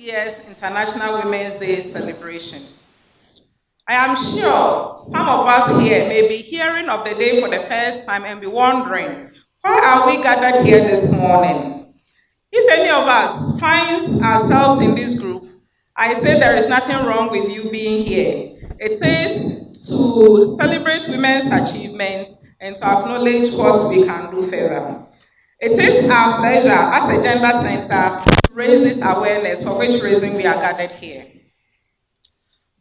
year's International Women's Day celebration. I am sure some of us here may be hearing of the day for the first time and be wondering, why are we gathered here this morning? If any of us finds ourselves in this group, I say there is nothing wrong with you being here. It is to celebrate women's achievements and to acknowledge what we can do further. It is our pleasure as a gender center to raise this awareness for which reason we are gathered here.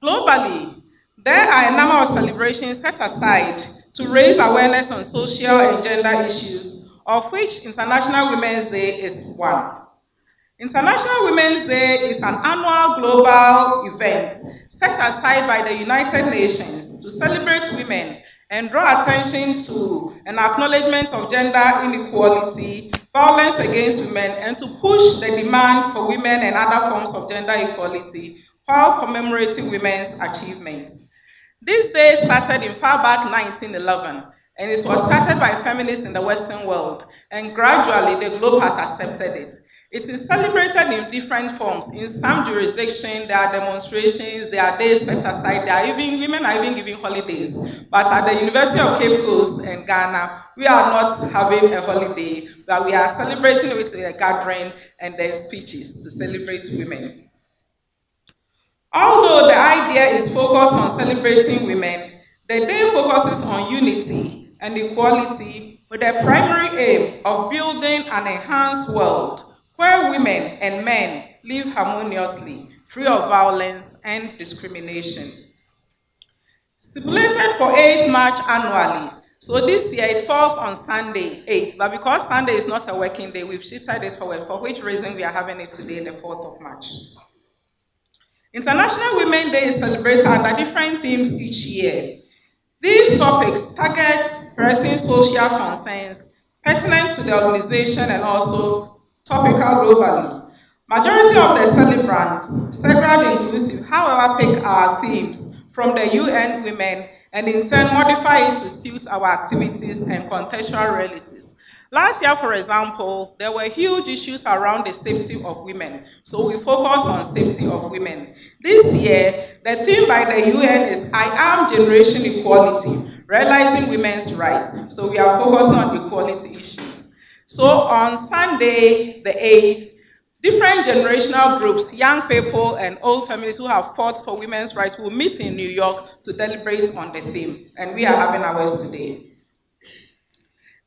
Globally, there are a number of celebrations set aside to raise awareness on social and gender issues, of which International Women's Day is one. International Women's Day is an annual global event set aside by the United Nations to celebrate women and draw attention to an acknowledgement of gender inequality, violence against women, and to push the demand for women and other forms of gender equality while commemorating women's achievements. This day started in far back 1911, and it was started by feminists in the Western world, and gradually the globe has accepted it. It is celebrated in different forms. In some jurisdictions, there are demonstrations, there are days set aside, women are even giving holidays. But at the University of Cape Coast and Ghana, we are not having a holiday, but we are celebrating with a gathering and then speeches to celebrate women. Although the idea is focused on celebrating women, the day focuses on unity and equality with the primary aim of building an enhanced world where women and men live harmoniously, free of violence and discrimination. Stipulated for 8th March annually, so this year it falls on Sunday, 8th, but because Sunday is not a working day, we've shifted it forward, for which reason we are having it today, the 4th of March. International Women's Day is celebrated under different themes each year. These topics target pressing social concerns pertinent to the organization and also topical globally. Majority of the celebrants, Cegrrat inclusive, however, pick our themes from the UN Women and in turn modify it to suit our activities and contextual realities. Last year, for example, there were huge issues around the safety of women, so we focused on safety of women. This year, the theme by the UN is I Am Generation Equality, Realizing Women's Rights. So we are focused on equality issues. So on Sunday, the 8th, different generational groups, young people and old families who have fought for women's rights will meet in New York to deliberate on the theme, and we are having ours today.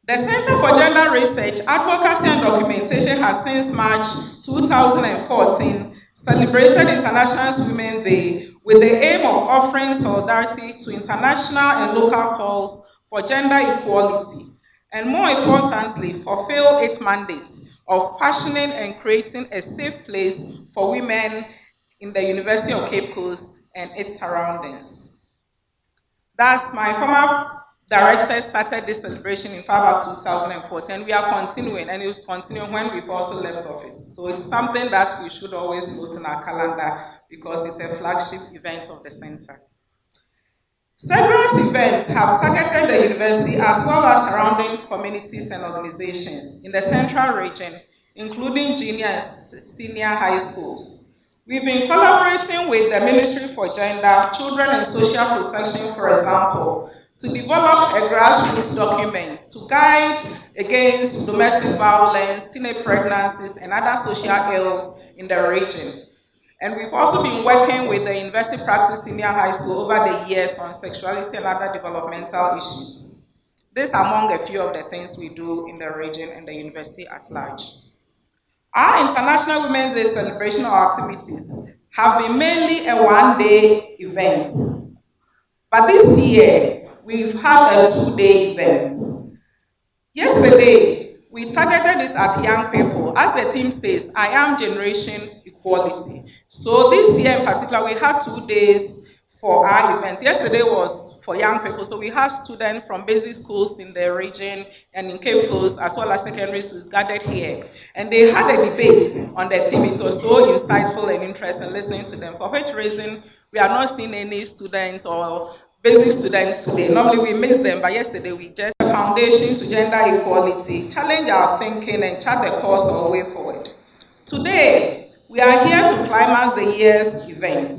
The Center for Gender Research, Advocacy and Documentation has since March 2014 celebrated International Women's Day with the aim of offering solidarity to international and local calls for gender equality, and more importantly, fulfill its mandate of fashioning and creating a safe place for women in the University of Cape Coast and its surroundings. Thus, my former director started this celebration in February 2014. We are continuing, and it will continue when we've also left office. So it's something that we should always note in our calendar because it's a flagship event of the center. Several events have targeted the university as well as surrounding communities and organizations in the central region, including junior and senior high schools. We've been collaborating with the Ministry for Gender, Children and Social Protection, for example, to develop a grassroots document to guide against domestic violence, teenage pregnancies, and other social ills in the region. And we've also been working with the University Practice Senior High School over the years on sexuality and other developmental issues. This among a few of the things we do in the region and the university at large. Our International Women's Day celebration or activities have been mainly a one-day event. But this year, we've had a two-day event. Yesterday, we targeted it at young people. As the theme says, I am generation equality. So this year in particular, we had 2 days for our event. Yesterday was for young people, so we had students from basic schools in the region and in Cape Coast, as well as secondary schools gathered here. And they had a debate on the theme. It was so insightful and interesting listening to them, for which reason we are not seeing any students or basic students today. Normally we mix them, but yesterday we just foundation to gender equality, challenge our thinking and chart the course or way forward. Today, We are here to climax the year's event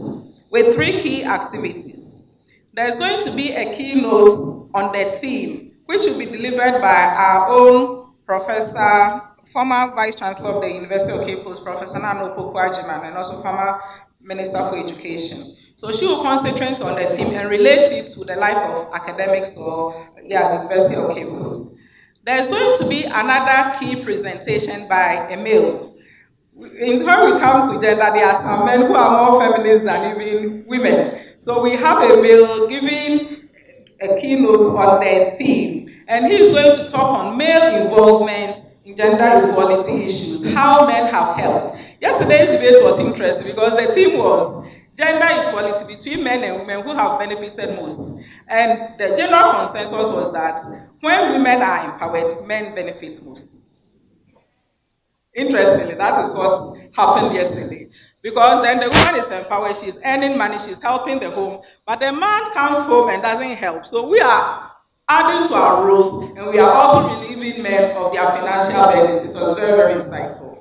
with three key activities. There's going to be a keynote on the theme, which will be delivered by our own Professor, former Vice Chancellor of the University of Cape Coast, Professor Nano Pokuajiman, and also former Minister for Education. So she will concentrate on the theme and relate it to the life of academics or the University of Cape Coast. There's going to be another key presentation by a male. In when we come to gender, there are some men who are more feminist than even women. So we have a male giving a keynote on their theme, and he is going to talk on male involvement in gender equality issues, how men have helped. Yesterday's debate was interesting because the theme was gender equality between men and women who have benefited most. And the general consensus was that when women are empowered, men benefit most. Interestingly, that is what happened yesterday. Because then the woman is empowered, she's earning money, she's helping the home, but the man comes home and doesn't help. So we are adding to our roles, and we are also relieving men of their financial burdens. It was very, very insightful.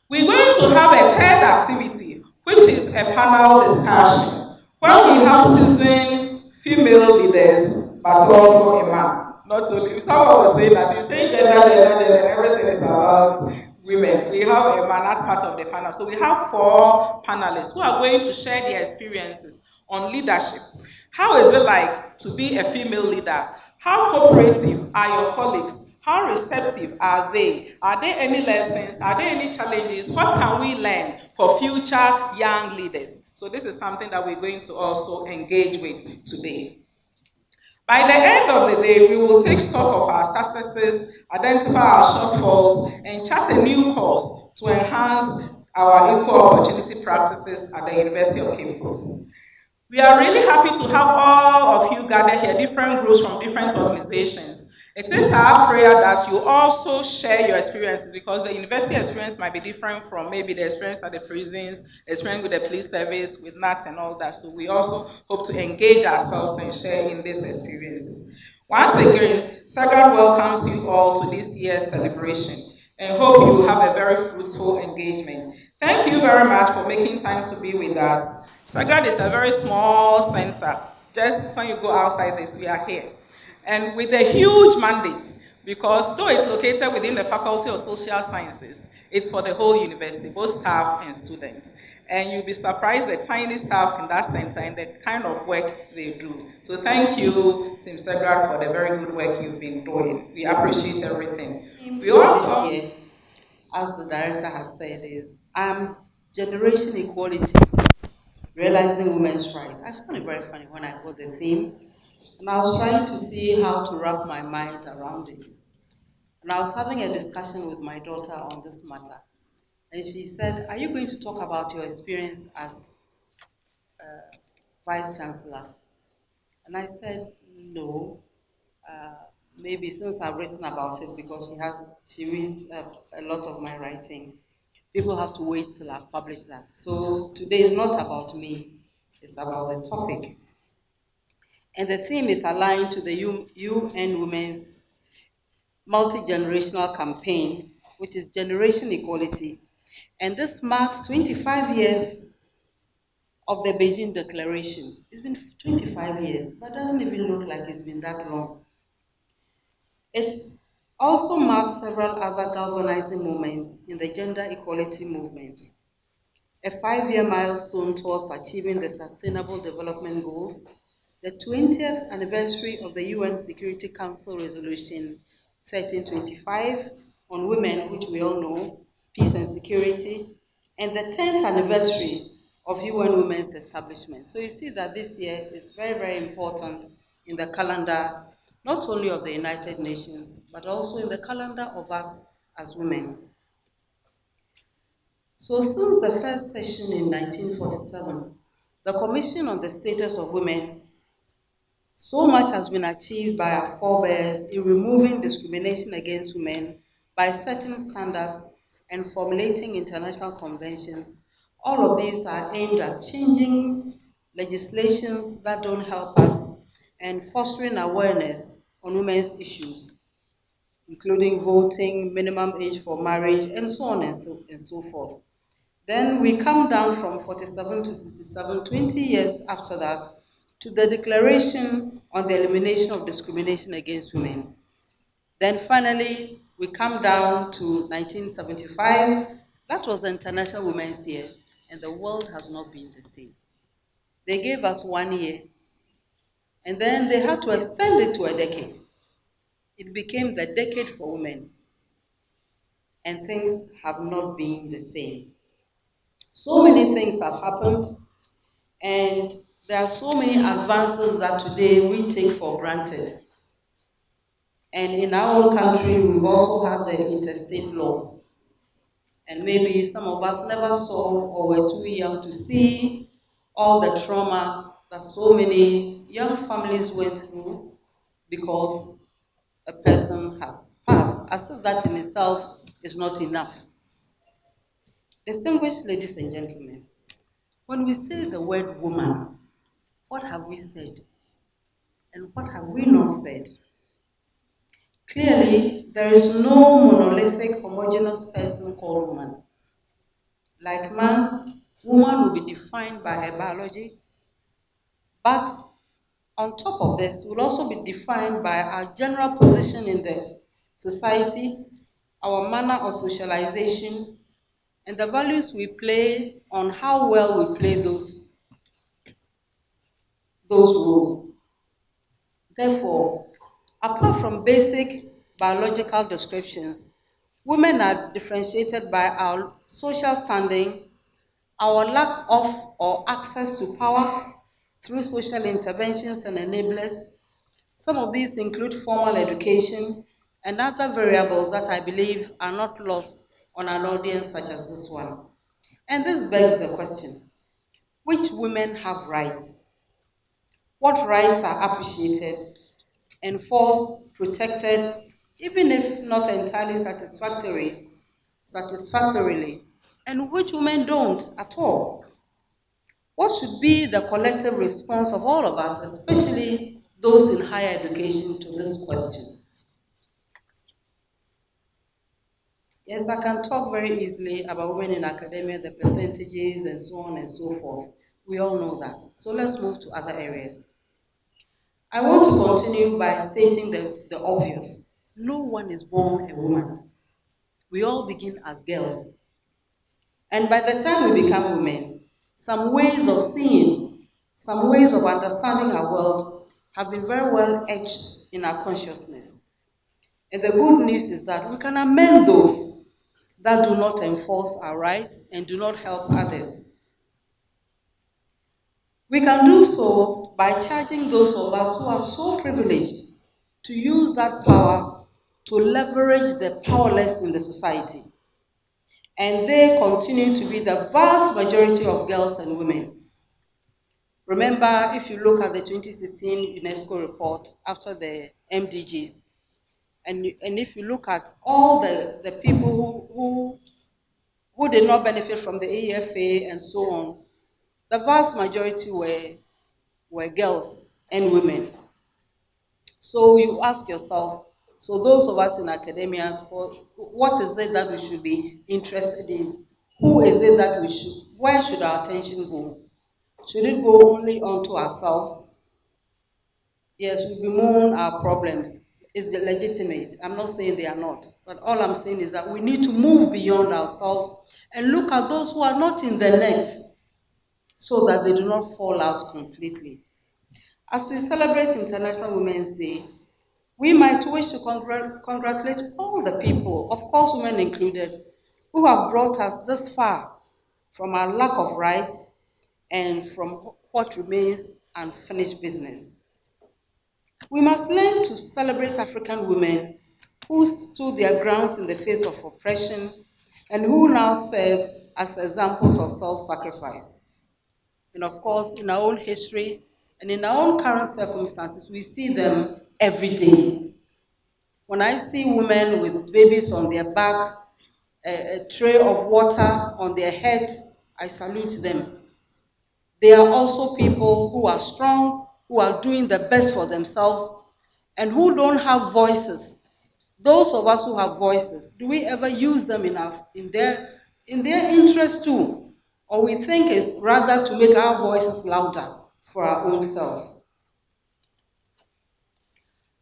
We're going to have a third activity, which is a panel discussion, where we have seasoned female leaders, but also a man. Not only, someone was saying that you say gender, everything is about women. We have a man as part of the panel. So we have 4 panelists who are going to share their experiences on leadership. How is it like to be a female leader? How cooperative are your colleagues? How receptive are they? Are there any lessons? Are there any challenges? What can we learn for future young leaders? So this is something that we're going to also engage with today. By the end of the day, we will take stock of our successes, identify our shortfalls, and chart a new course to enhance our equal opportunity practices at the University of Cape Coast. We are really happy to have all of you gathered here, different groups from different organizations. It is our prayer that you also share your experiences, because the university experience might be different from maybe the experience at the prisons, the experience with the police service, with NAT and all that. So we also hope to engage ourselves and share in these experiences. Once again, Cegrrat welcomes you all to this year's celebration and hope you have a very fruitful engagement. Thank you very much for making time to be with us. Cegrrat is a very small center. Just when you go outside this, we are here. And with a huge mandate, because though it's located within the Faculty of Social Sciences, it's for the whole university, both staff and students. And you'll be surprised the tiny staff in that center and the kind of work they do. So thank you, Team Cegrrat, for the very good work you've been doing. We appreciate everything. We also, this year, as the director has said, is generation equality, realizing women's rights. I found it very funny when I got the theme. And I was trying to see how to wrap my mind around it. And I was having a discussion with my daughter on this matter. And she said, are you going to talk about your experience as Vice Chancellor? And I said, no. Maybe since I've written about it, because she reads a lot of my writing, people have to wait till I've published that. So today is not about me, it's about the topic. And the theme is aligned to the UN Women's multi-generational campaign, which is Generation Equality. And this marks 25 years of the Beijing Declaration. It's been 25 years, but it doesn't even look like it's been that long. It also marks several other galvanizing moments in the gender equality movement. A 5-year milestone towards achieving the Sustainable Development Goals, the 20th anniversary of the UN Security Council Resolution 1325 on women, which we all know, peace and security, and the 10th anniversary of UN Women's establishment. So you see that this year is very, very important in the calendar, not only of the United Nations, but also in the calendar of us as women. So since the first session in 1947, the Commission on the Status of Women, so much has been achieved by our forebears in removing discrimination against women by setting standards and formulating international conventions. All of these are aimed at changing legislations that don't help us and fostering awareness on women's issues, including voting, minimum age for marriage, and so on and so forth. Then we come down from 47 to 67, 20 years after that, to the Declaration on the Elimination of Discrimination Against Women. Then finally, we come down to 1975. That was the International Women's Year, and the world has not been the same. They gave us 1 year, and then they had to extend it to a decade. It became the decade for women, and things have not been the same. So many things have happened, and there are so many advances that today we take for granted. And in our own country, we've also had the interstate law. And maybe some of us never saw or were too young to see all the trauma that so many young families went through because a person has passed, as if that in itself is not enough. Distinguished ladies and gentlemen, when we say the word woman, what have we said? And what have we not said? Clearly, there is no monolithic, homogeneous person called woman. Like man, woman will be defined by her biology, but on top of this, will also be defined by our general position in the society, our manner of socialization, and the values we play on how well we play those roles. Therefore, apart from basic biological descriptions, women are differentiated by our social standing, our lack of or access to power through social interventions and enablers. Some of these include formal education and other variables that I believe are not lost on an audience such as this one. And this begs the question, which women have rights? What rights are appreciated, enforced, protected, even if not entirely satisfactorily, and which women don't at all? What should be the collective response of all of us, especially those in higher education, to this question? Yes, I can talk very easily about women in academia, the percentages, and so on and so forth. We all know that. So let's move to other areas. I want to continue by stating the obvious. No one is born a woman. We all begin as girls. And by the time we become women, some ways of seeing, some ways of understanding our world have been very well etched in our consciousness. And the good news is that we can amend those that do not enforce our rights and do not help others. We can do so by charging those of us who are so privileged to use that power to leverage the powerless in the society. And they continue to be the vast majority of girls and women. Remember, if you look at the 2016 UNESCO report after the MDGs, and if you look at all the people who did not benefit from the EFA and so on, the vast majority were girls and women. So you ask yourself, so those of us in academia, what is it that we should be interested in? Who is it that where should our attention go? Should it go only onto ourselves? Yes, we bemoan our problems. Is it legitimate? I'm not saying they are not, but all I'm saying is that we need to move beyond ourselves and look at those who are not in the net so that they do not fall out completely. As we celebrate International Women's Day, we might wish to congratulate all the people, of course women included, who have brought us this far from our lack of rights and from what remains unfinished business. We must learn to celebrate African women who stood their grounds in the face of oppression and who now serve as examples of self-sacrifice. And of course, in our own history and in our own current circumstances, we see them every day. When I see women with babies on their back, a tray of water on their heads, I salute them. They are also people who are strong, who are doing the best for themselves, and who don't have voices. Those of us who have voices, do we ever use them enough in their in their interest too, or we think it's rather to make our voices louder for our own selves.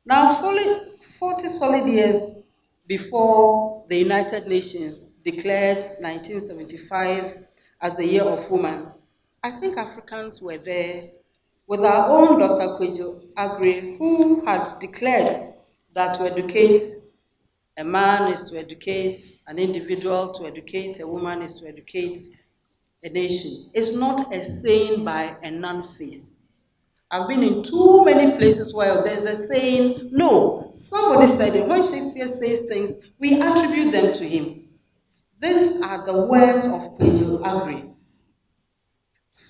Now, 40 solid years before the United Nations declared 1975 as the Year of Woman, I think Africans were there with our own Dr. Kwejo Agri, who had declared that to educate a man is to educate an individual, to educate a woman is to educate a nation. It's not a saying by a non-face. I've been in too many places where there's a saying, no, somebody said it. When Shakespeare says things, we attribute them to him. These are the words of Kwejo Agri.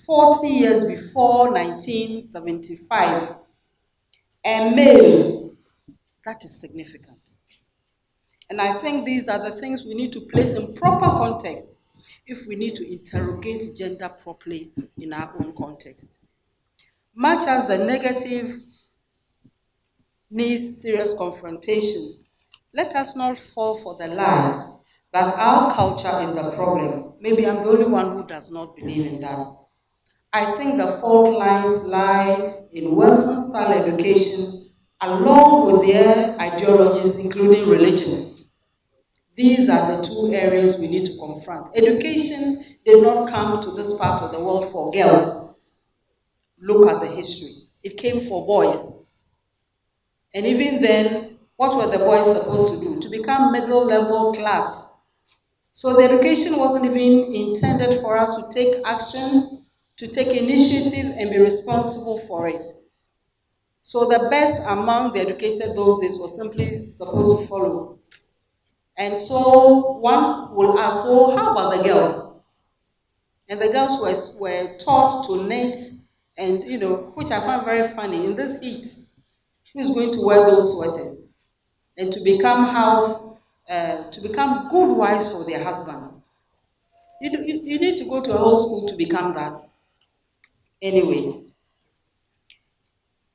40 years before 1975, a male, that is significant. And I think these are the things we need to place in proper context if we need to interrogate gender properly in our own context. Much as the negative needs serious confrontation, let us not fall for the lie that our culture is the problem. Maybe I'm the only one who does not believe in that. I think the fault lines lie in Western style education along with their ideologies, including religion. These are the two areas we need to confront. Education did not come to this part of the world for girls. Look at the history. It came for boys. And even then, what were the boys supposed to do? To become middle level class. So the education wasn't even intended for us to take action, to take initiative and be responsible for it. So the best among the educated those days was simply supposed to follow. And so one will ask, so how about the girls? And the girls were taught to knit and, which I find very funny. In this heat, who's going to wear those sweaters? And to become good wives for their husbands. You need to go to a whole school to become that. Anyway.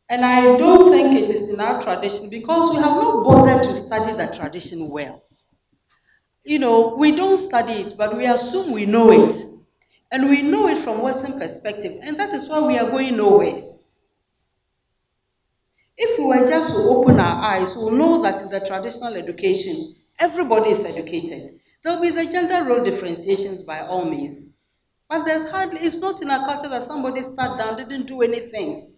And I don't think it is in our tradition because we have not bothered to study the tradition well. We don't study it, but we assume we know it. And we know it from Western perspective, and that is why we are going nowhere. If we were just to open our eyes, we'll know that in the traditional education, everybody is educated. There'll be the gender role differentiations by all means. But it's not in our culture that somebody sat down, didn't do anything.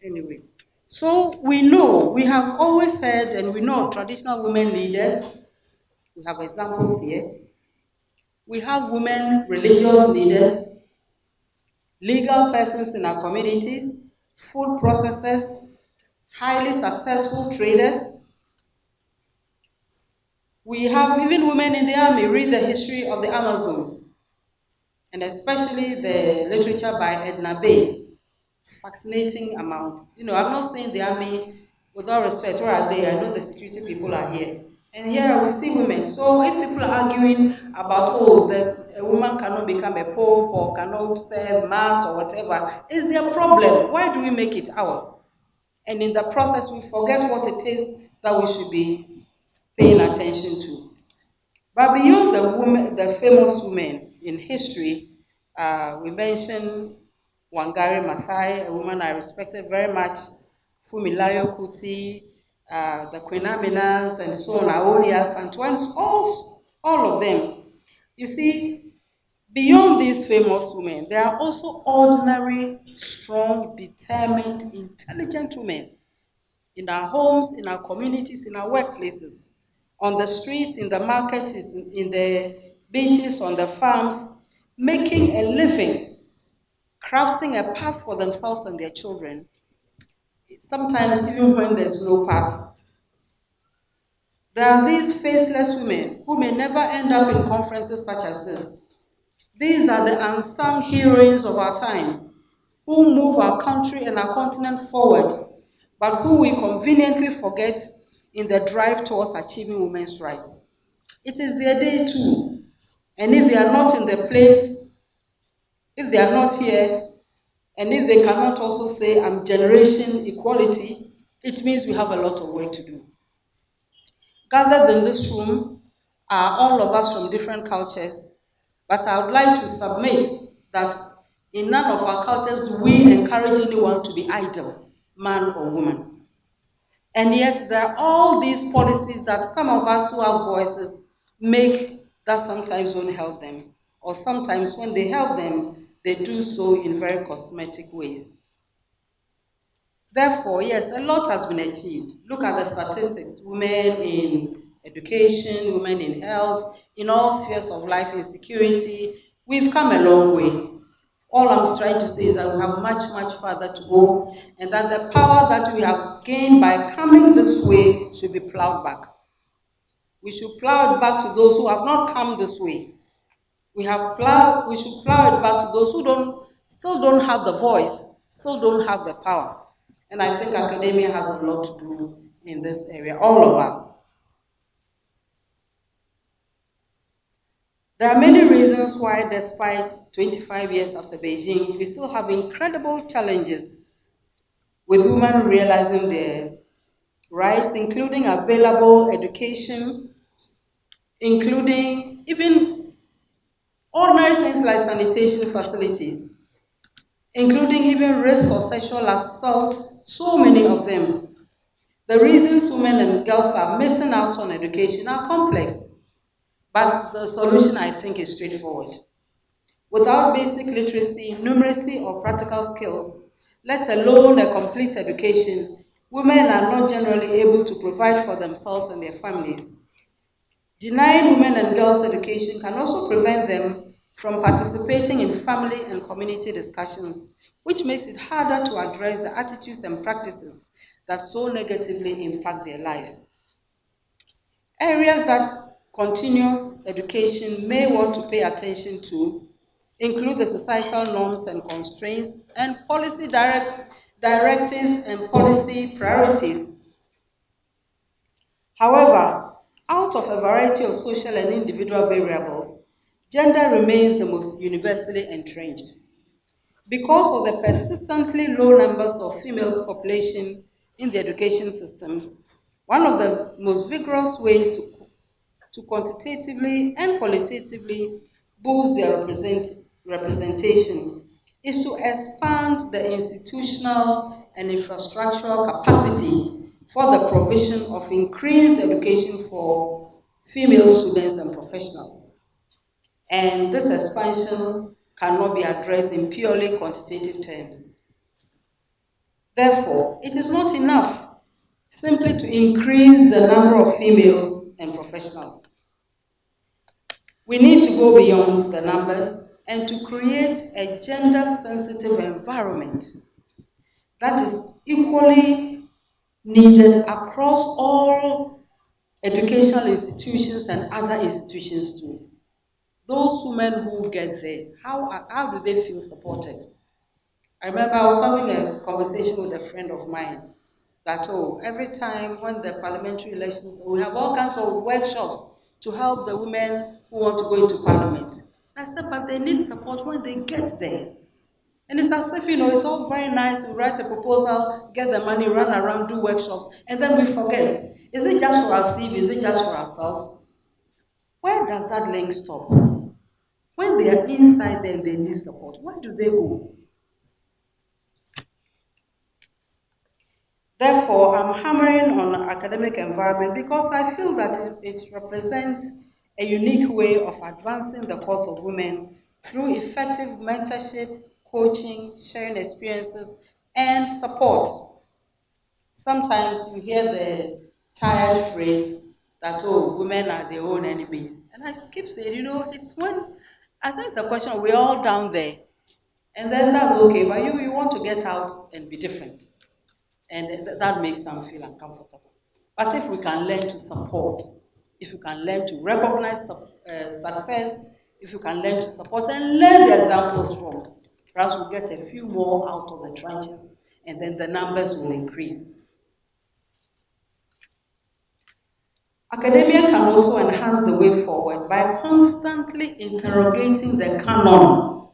Anyway. So we have always heard, and we know traditional women leaders. We have examples here. We have women religious leaders, legal persons in our communities, food processors, highly successful traders. We have even women in the army. Read the history of the Amazons, and especially the literature by Edna Bay. Fascinating amount. I'm not saying the army, with all respect, where are they? I know the security people are here. And here we see women. So if people are arguing about, that a woman cannot become a pope or cannot serve mass or whatever, it's their problem. Why do we make it ours? And in the process, we forget what it is that we should be paying attention to. But beyond the famous women in history, we mentioned Wangari Maathai, a woman I respected very much, Fumilayo Kuti, the Queen Aminas, and so on, Aolia, Santuans, all of them. You see, beyond these famous women, there are also ordinary, strong, determined, intelligent women in our homes, in our communities, in our workplaces, on the streets, in the markets, in the beaches, on the farms, making a living, crafting a path for themselves and their children, sometimes even when there's no path. There are these faceless women who may never end up in conferences such as this. These are the unsung heroines of our times, who move our country and our continent forward, but who we conveniently forget in the drive towards achieving women's rights. It is their day too, and if they are not in the place, if they are not here, and if they cannot also say, I'm generation equality, it means we have a lot of work to do. Gathered in this room, are all of us from different cultures, but I would like to submit that in none of our cultures do we encourage anyone to be idle, man or woman. And yet there are all these policies that some of us who have voices make that sometimes don't help them. Or sometimes when they help them, they do so in very cosmetic ways. Therefore, yes, a lot has been achieved. Look at the statistics: women in education, women in health, in all spheres of life, in security. We've come a long way. All I'm trying to say is that we have much, much further to go, and that the power that we have gained by coming this way should be plowed back. We should plow it back to those who have not come this way. We should plow it back to those who still don't have the voice, still don't have the power. And I think academia has a lot to do in this area, all of us. There are many reasons why, despite 25 years after Beijing, we still have incredible challenges with women realizing their rights, including available education, including even ordinary things like sanitation facilities, including even risk of sexual assault, so many of them. The reasons women and girls are missing out on education are complex, but the solution, I think, is straightforward. Without basic literacy, numeracy, or practical skills, let alone a complete education, women are not generally able to provide for themselves and their families. Denying women and girls education can also prevent them from participating in family and community discussions, which makes it harder to address the attitudes and practices that so negatively impact their lives. Areas that continuous education may want to pay attention to include the societal norms and constraints and policy directives and policy priorities. However, out of a variety of social and individual variables, gender remains the most universally entrenched. Because of the persistently low numbers of female population in the education systems, one of the most vigorous ways to quantitatively and qualitatively boost their representation is to expand the institutional and infrastructural capacity for the provision of increased education for female students and professionals. And this expansion cannot be addressed in purely quantitative terms. Therefore, it is not enough simply to increase the number of females and professionals. We need to go beyond the numbers and to create a gender-sensitive environment that is equally needed across all educational institutions and other institutions too. Those women who get there, how do they feel supported? I remember I was having a conversation with a friend of mine that, oh, every time when the parliamentary elections, we have all kinds of workshops to help the women who want to go into parliament. I said, but they need support when they get there. And it's as if, it's all very nice to write a proposal, get the money, run around, do workshops, and then we forget. Is it just for our CV? Is it just for ourselves? Where does that link stop? When they are inside there and they need support, where do they go? Therefore, I'm hammering on academic environment because I feel that it represents a unique way of advancing the cause of women through effective mentorship, coaching, sharing experiences, and support. Sometimes you hear the tired phrase that, oh, women are their own enemies. And I keep saying, it's when, I think it's a question of we're all down there. And then that's okay, but you want to get out and be different. And that makes some feel uncomfortable. But if we can learn to support, if we can learn to recognize success, if we can learn to support and learn the examples from, perhaps we'll get a few more out of the trenches and then the numbers will increase. Academia can also enhance the way forward by constantly interrogating the canon.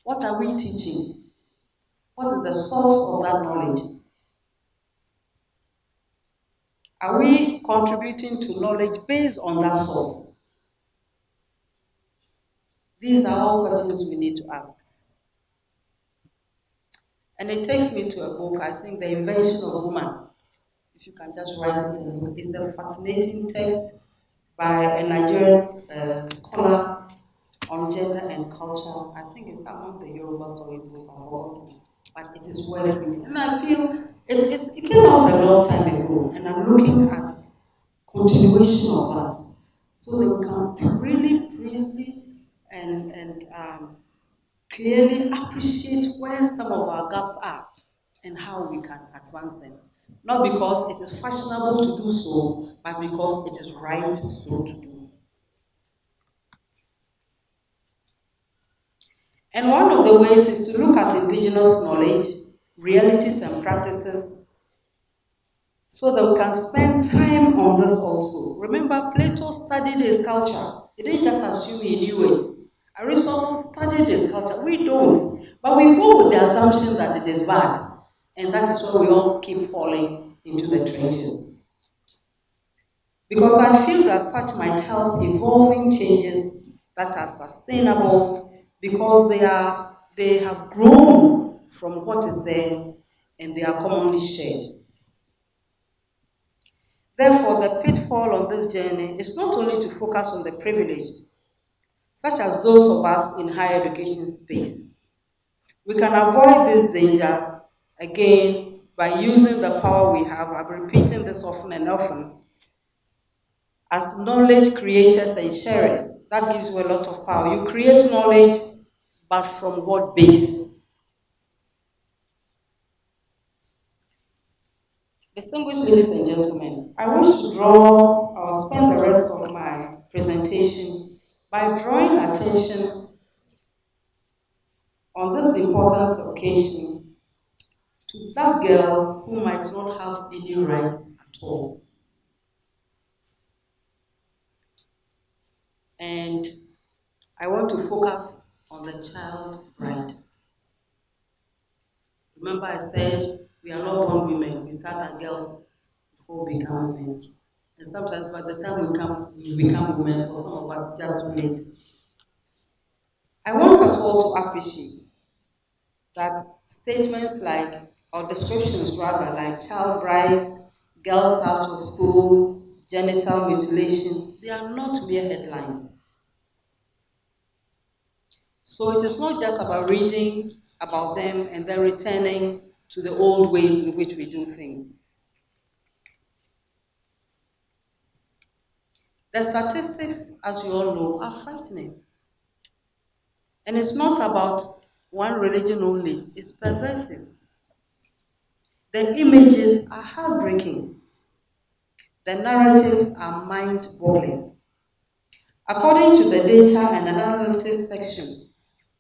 What are we teaching? What is the source of that knowledge? Are we contributing to knowledge based on that source? These are all questions we need to ask. And it takes me to a book, I think, The Invention of Woman. If you can just write it and look. It's a fascinating text by a Nigerian scholar on gender and culture. I think it's among the Yorubas or Igbos, I've forgotten. But it is worth reading. And I feel it came out a long time ago, and I'm looking at continuation of that. So that we can really and clearly appreciate where some of our gaps are and how we can advance them. Not because it is fashionable to do so, but because it is right so to do. And one of the ways is to look at indigenous knowledge, realities and practices so that we can spend time on this also. Remember, Plato studied his culture. He didn't just assume he knew it. Aristotle studied his culture. We don't. But we go with the assumption that it is bad. And that is where we all keep falling into the trenches. Because I feel that such might help evolving changes that are sustainable because they have grown from what is there and they are commonly shared. Therefore, the pitfall on this journey is not only to focus on the privileged, such as those of us in higher education space. We can avoid this danger, again, by using the power we have. I'm repeating this often and often. As knowledge creators and sharers, that gives you a lot of power. You create knowledge, but from what base? Distinguished ladies and gentlemen, I wish to draw or spend the rest of my presentation by drawing attention on this important occasion to that girl who might not have any rights at all. And I want to focus on the child bride. Remember I said we are not born women, we start as girls before we become women. And sometimes by the time we become women, for some of us, just too late. I want us all to appreciate that statements like, or descriptions rather, like child brides, girls out of school, genital mutilation, they are not mere headlines. So it is not just about reading about them and then returning to the old ways in which we do things. The statistics, as you all know, are frightening. And it's not about one religion only, it's pervasive. The images are heartbreaking. The narratives are mind-boggling. According to the data and analytics section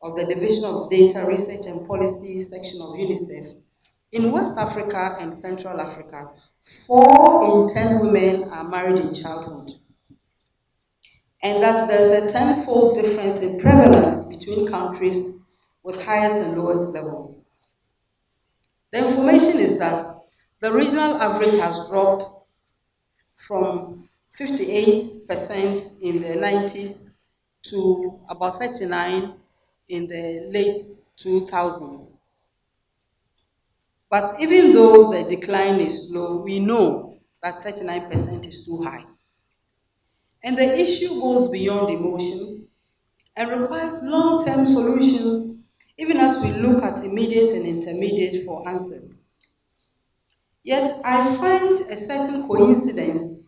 of the Division of Data Research and Policy section of UNICEF, in West Africa and Central Africa, 4 in 10 women are married in childhood. And that there is a tenfold difference in prevalence between countries with highest and lowest levels. The information is that the regional average has dropped from 58% in the 90s to about 39% in the late 2000s. But even though the decline is low, we know that 39% is too high. And the issue goes beyond emotions and requires long-term solutions, even as we look at immediate and intermediate for answers. Yet I find a certain coincidence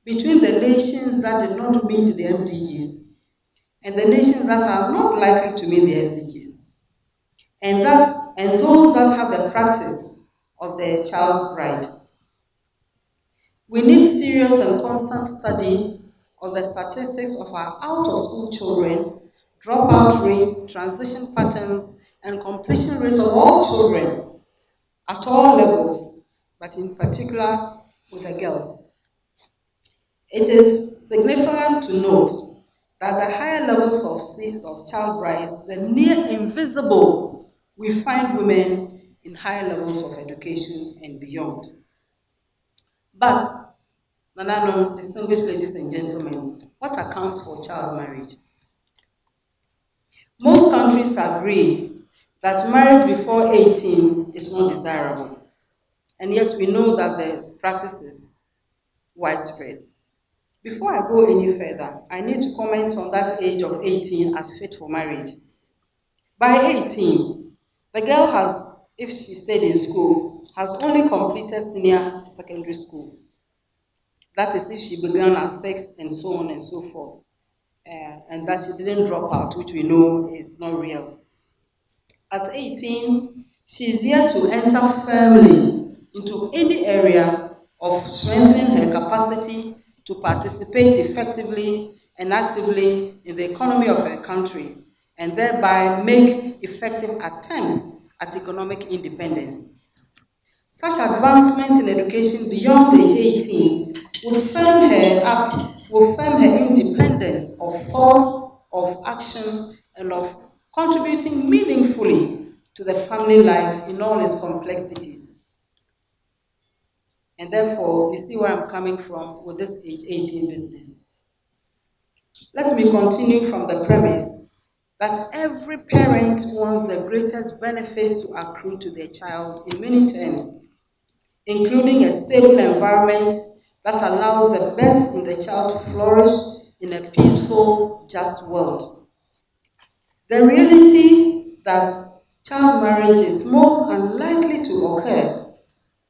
between the nations that did not meet the MDGs and the nations that are not likely to meet the SDGs, and those that have the practice of the child bride. We need serious and constant study of the statistics of our out-of-school children, dropout rates, transition patterns, and completion rates of all children at all levels, but in particular with the girls. It is significant to note that the higher levels of child brides, the near invisible, we find women in higher levels of education and beyond. But Nanano, distinguished ladies and gentlemen, what accounts for child marriage? Most countries agree that marriage before 18 is not desirable, and yet we know that the practice is widespread. Before I go any further, I need to comment on that age of 18 as fit for marriage. By 18, the girl has, if she stayed in school, has only completed senior secondary school. That is if she began at 6 and so on and so forth. And that she didn't drop out, which we know is not real. At 18, she is yet to enter firmly into any area of strengthening her capacity to participate effectively and actively in the economy of her country and thereby make effective attempts at economic independence. Such advancement in education beyond age 18 will firm her independence of thought, of action, and of contributing meaningfully to the family life in all its complexities. And therefore, you see where I'm coming from with this age 18 business. Let me continue from the premise that every parent wants the greatest benefits to accrue to their child in many terms, including a stable environment that allows the best in the child to flourish in a peaceful, just world. The reality that child marriage is most unlikely to occur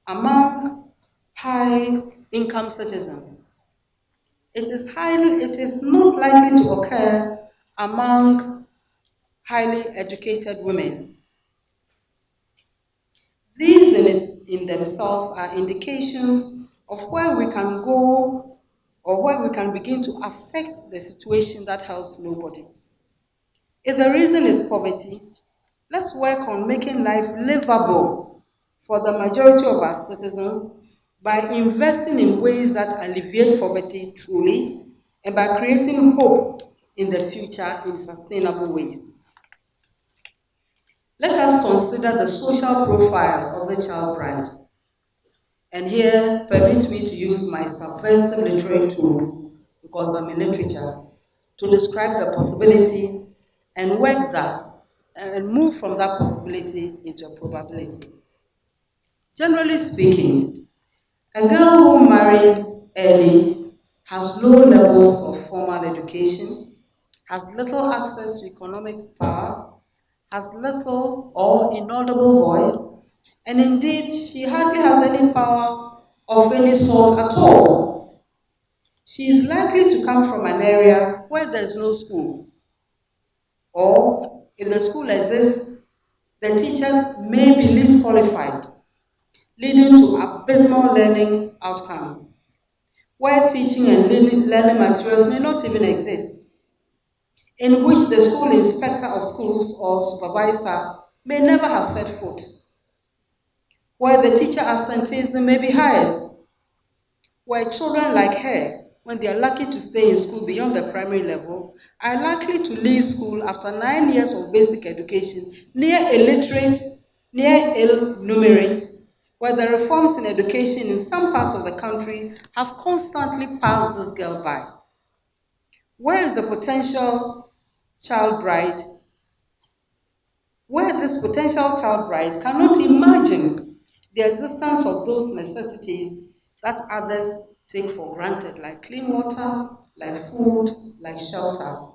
among high-income citizens. It is not likely to occur among highly educated women. These in themselves are indications of where we can go or where we can begin to affect the situation that helps nobody. If the reason is poverty, let's work on making life livable for the majority of our citizens by investing in ways that alleviate poverty truly and by creating hope in the future in sustainable ways. Let us consider the social profile of the child bride. And here, permit me to use my subversive literary tools, because I'm in literature, to describe the possibility and work that and move from that possibility into a probability. Generally speaking, a girl who marries early has low levels of formal education, has little access to economic power, has little or inaudible voice, and indeed she hardly has any power of any sort at all. She is likely to come from an area where there is no school, or if the school exists, the teachers may be least qualified, leading to abysmal learning outcomes, where teaching and learning materials may not even exist, in which the school inspector of schools or supervisor may never have set foot, where the teacher absenteeism may be highest, where children like her, when they are lucky to stay in school beyond the primary level, are likely to leave school after 9 years of basic education, near illiterate, near illiterate, where the reforms in education in some parts of the country have constantly passed this girl by. Where is the potential child bride? Where this potential child bride cannot imagine the existence of those necessities that others take for granted, like clean water, like food, like shelter.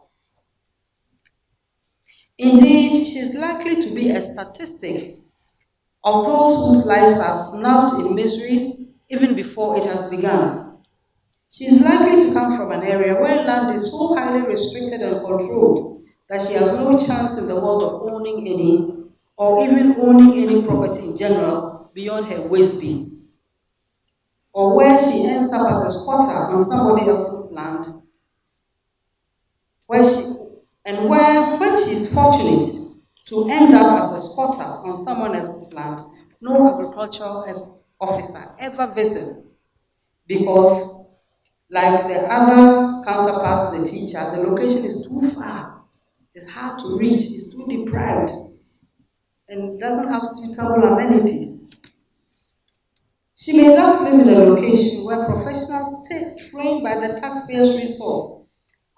Indeed, she is likely to be a statistic of those whose lives are snuffed in misery even before it has begun. She is likely to come from an area where land is so highly restricted and controlled that she has no chance in the world of owning any, or even owning any property in general beyond her waist beads, or where she ends up as a squatter on somebody else's land, when she is fortunate to end up as a squatter on someone else's land, no agricultural officer ever visits, because like the other counterparts, the teacher, the location is too far, it's hard to reach, it's too deprived, and doesn't have suitable amenities. She may thus live in a location where professionals trained by the taxpayer's resource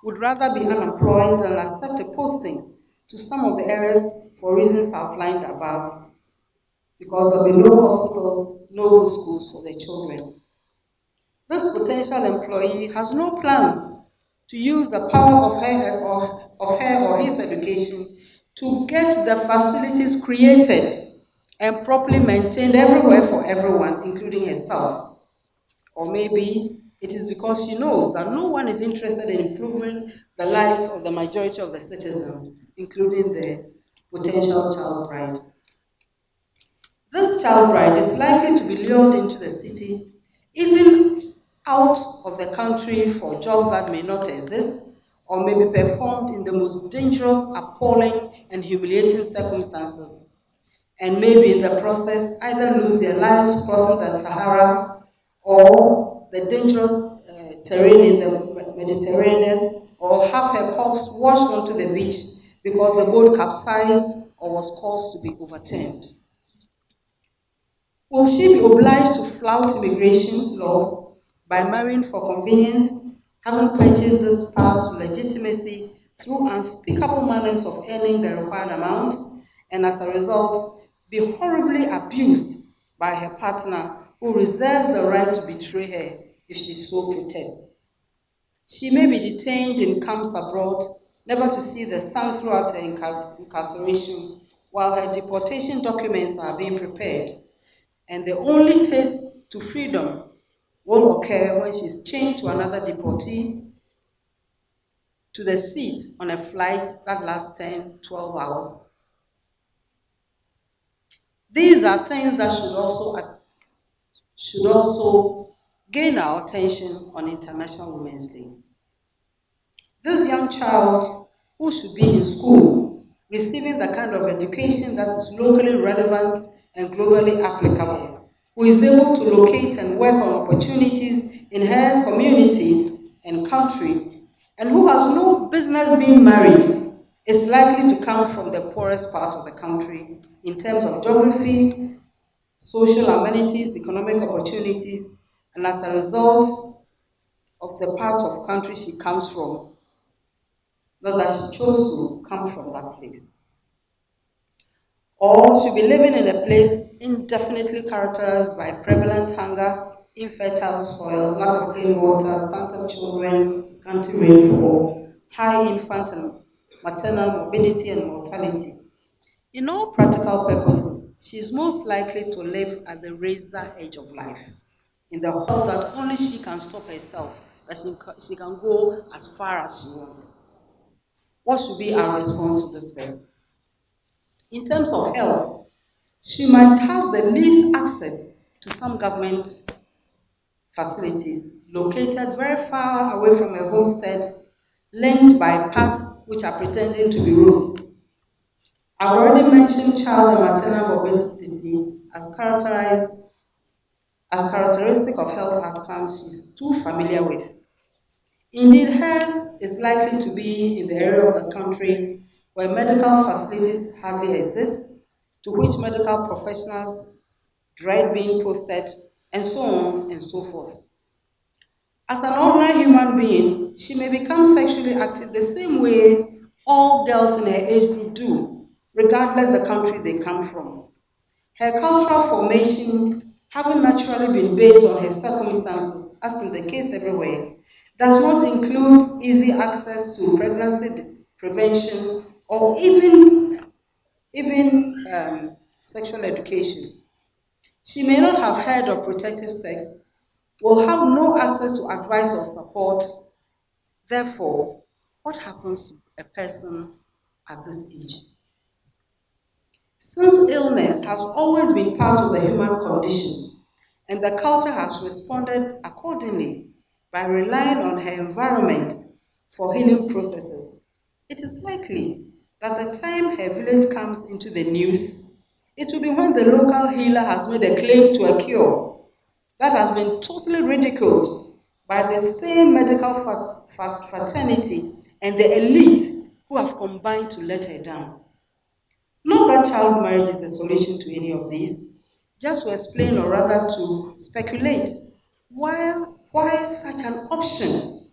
would rather be unemployed than accept a posting to some of the areas for reasons outlined above, because there will be no hospitals, no good schools for their children. This potential employee has no plans to use the power of her or his education to get the facilities created and properly maintained everywhere for everyone, including herself. Or maybe it is because she knows that no one is interested in improving the lives of the majority of the citizens, including the potential child bride. This child bride is likely to be lured into the city, even out of the country, for jobs that may not exist or may be performed in the most dangerous, appalling, and humiliating circumstances, and maybe in the process either lose their lives crossing the Sahara or the dangerous terrain in the Mediterranean, or have her corpse washed onto the beach because the boat capsized or was caused to be overturned. Will she be obliged to flout immigration laws by marrying for convenience, having purchased this path to legitimacy through unspeakable manners of earning the required amount, and as a result, be horribly abused by her partner, who reserves the right to betray her if she so protests? She may be detained in camps abroad, never to see the sun throughout her incarceration, while her deportation documents are being prepared, and the only taste to freedom will occur when she's chained to another deportee to the seat on a flight that lasts 10, 12 hours. These are things that should also gain our attention on International Women's Day. This young child, who should be in school, receiving the kind of education that is locally relevant and globally applicable, who is able to locate and work on opportunities in her community and country, and who has no business being married, is likely to come from the poorest part of the country in terms of geography, social amenities, economic opportunities, and as a result of the part of country she comes from, not that she chose to come from that place. Or she'll be living in a place indefinitely characterized by prevalent hunger, infertile soil, lack of clean water, stunted children, scanty rainfall, high infant and maternal morbidity and mortality. In all practical purposes, she is most likely to live at the razor edge of life, in the hope that only she can stop herself, that she can go as far as she wants. What should be our response to this person? In terms of health, she might have the least access to some government facilities located very far away from her homestead, linked by paths which are pretending to be roads. I've already mentioned child and maternal morbidity as characteristic of health outcomes she's too familiar with. Indeed, hers is likely to be in the area of the country where medical facilities hardly exist, to which medical professionals dread being posted, and so on and so forth. As an ordinary human being, she may become sexually active the same way all girls in her age group do, regardless the country they come from. Her cultural formation, having naturally been based on her circumstances, as in the case everywhere, does not include easy access to pregnancy prevention or even sexual education. She may not have heard of protective sex, will have no access to advice or support. Therefore, what happens to a person at this age? Since illness has always been part of the human condition, and the culture has responded accordingly by relying on her environment for healing processes, it is likely that the time her village comes into the news, it will be when the local healer has made a claim to a cure that has been totally ridiculed by the same medical fraternity and the elite who have combined to let her down. Not that child marriage is the solution to any of these, just to explain or rather to speculate why such an option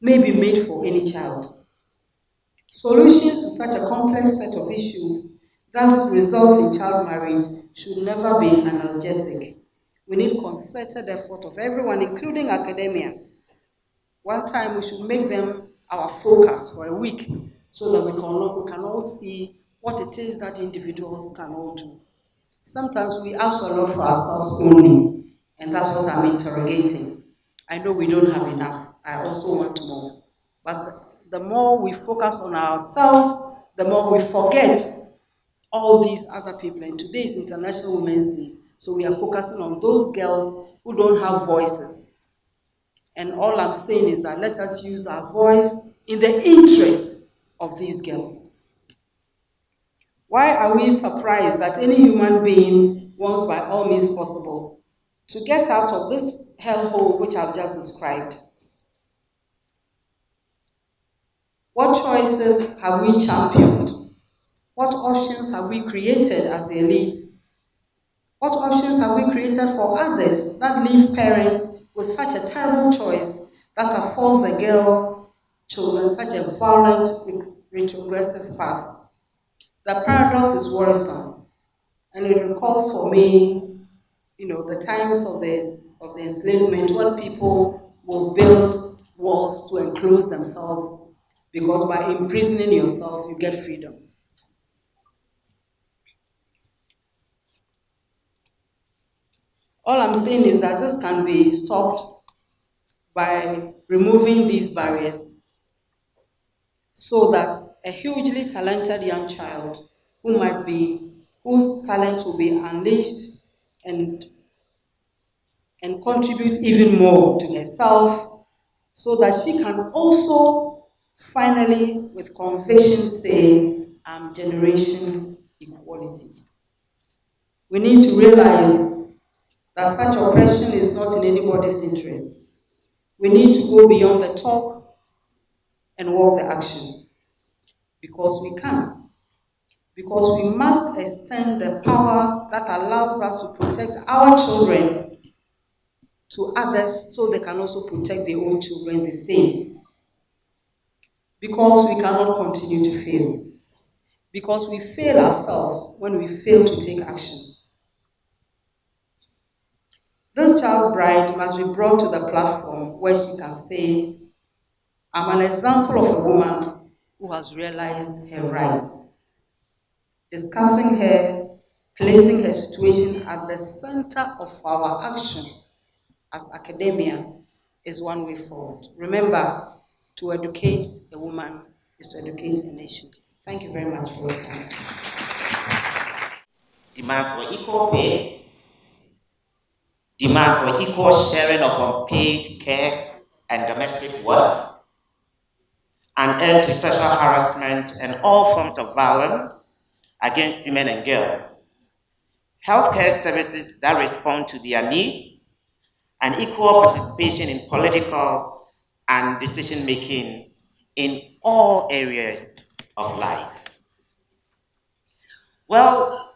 may be made for any child. Solutions to such a complex set of issues that result in child marriage should never be analgesic. We need concerted effort of everyone, including academia. One time we should make them our focus for a week so that we can all see what it is that individuals can all do. Sometimes we ask a lot for ourselves only, and that's what I'm interrogating. I know we don't have enough. I also want more. But the more we focus on ourselves, the more we forget all these other people. And today is International Women's Day, so we are focusing on those girls who don't have voices. And all I'm saying is that let us use our voice in the interest of these girls. Why are we surprised that any human being wants by all means possible to get out of this hellhole which I've just described? What choices have we championed? What options have we created as the elite? What options have we created for others that leave parents with such a terrible choice that affords the girl children such a violent, retrogressive path? The paradox is worrisome, and it recalls for me, the times of the enslavement when people will build walls to enclose themselves because by imprisoning yourself you get freedom. All I'm saying is that this can be stopped by removing these barriers so that a hugely talented young child whose talent will be unleashed and contribute even more to herself so that she can also finally with conviction say, I'm generation equality. We need to realize that such oppression is not in anybody's interest. We need to go beyond the talk and walk the action. Because we can. Because we must extend the power that allows us to protect our children to others so they can also protect their own children the same. Because we cannot continue to fail. Because we fail ourselves when we fail to take action. This child bride must be brought to the platform where she can say, I'm an example of a woman who has realized her rights. Discussing her, placing her situation at the center of our action as academia is one way forward. Remember, to educate a woman is to educate a nation. Thank you very much for your time. Demand for equal pay, demand for equal sharing of unpaid care and domestic work, an end to sexual harassment and all forms of violence against women and girls, healthcare services that respond to their needs, and equal participation in political and decision-making in all areas of life. Well,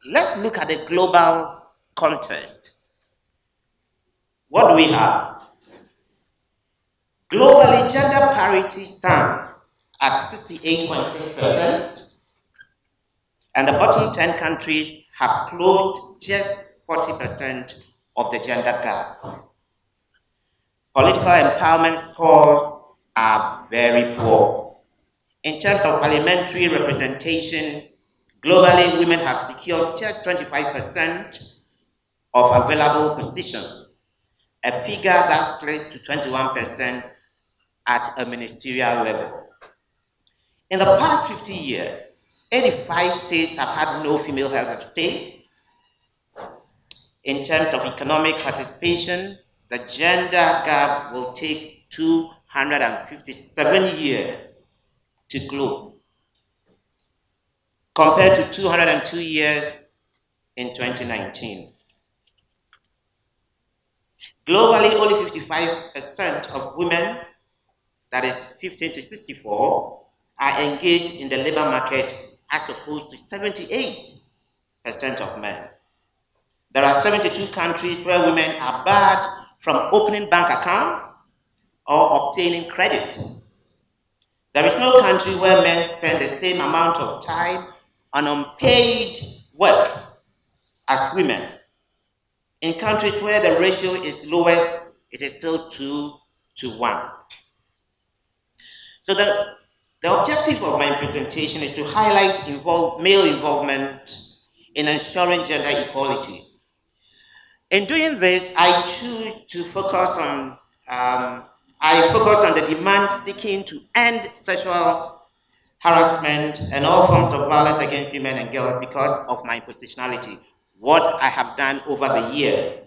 let's look at the global context. What do we have? Globally, gender parity stands at 68.6%, and the bottom 10 countries have closed just 40% of the gender gap. Political empowerment scores are very poor. In terms of parliamentary representation, globally, women have secured just 25% of available positions, a figure that splits to 21% at a ministerial level. In the past 50 years, 85 states have had no female heads of state. In terms of economic participation, the gender gap will take 257 years to close, compared to 202 years in 2019. Globally, only 55% of women, that is 15 to 64, are engaged in the labor market as opposed to 78% of men. There are 72 countries where women are barred from opening bank accounts or obtaining credit. There is no country where men spend the same amount of time on unpaid work as women. In countries where the ratio is lowest, it is still 2 to 1. So the objective of my presentation is to highlight male involvement in ensuring gender equality. In doing this, I choose to focus on the demand seeking to end sexual harassment and all forms of violence against women and girls because of my positionality, what I have done over the years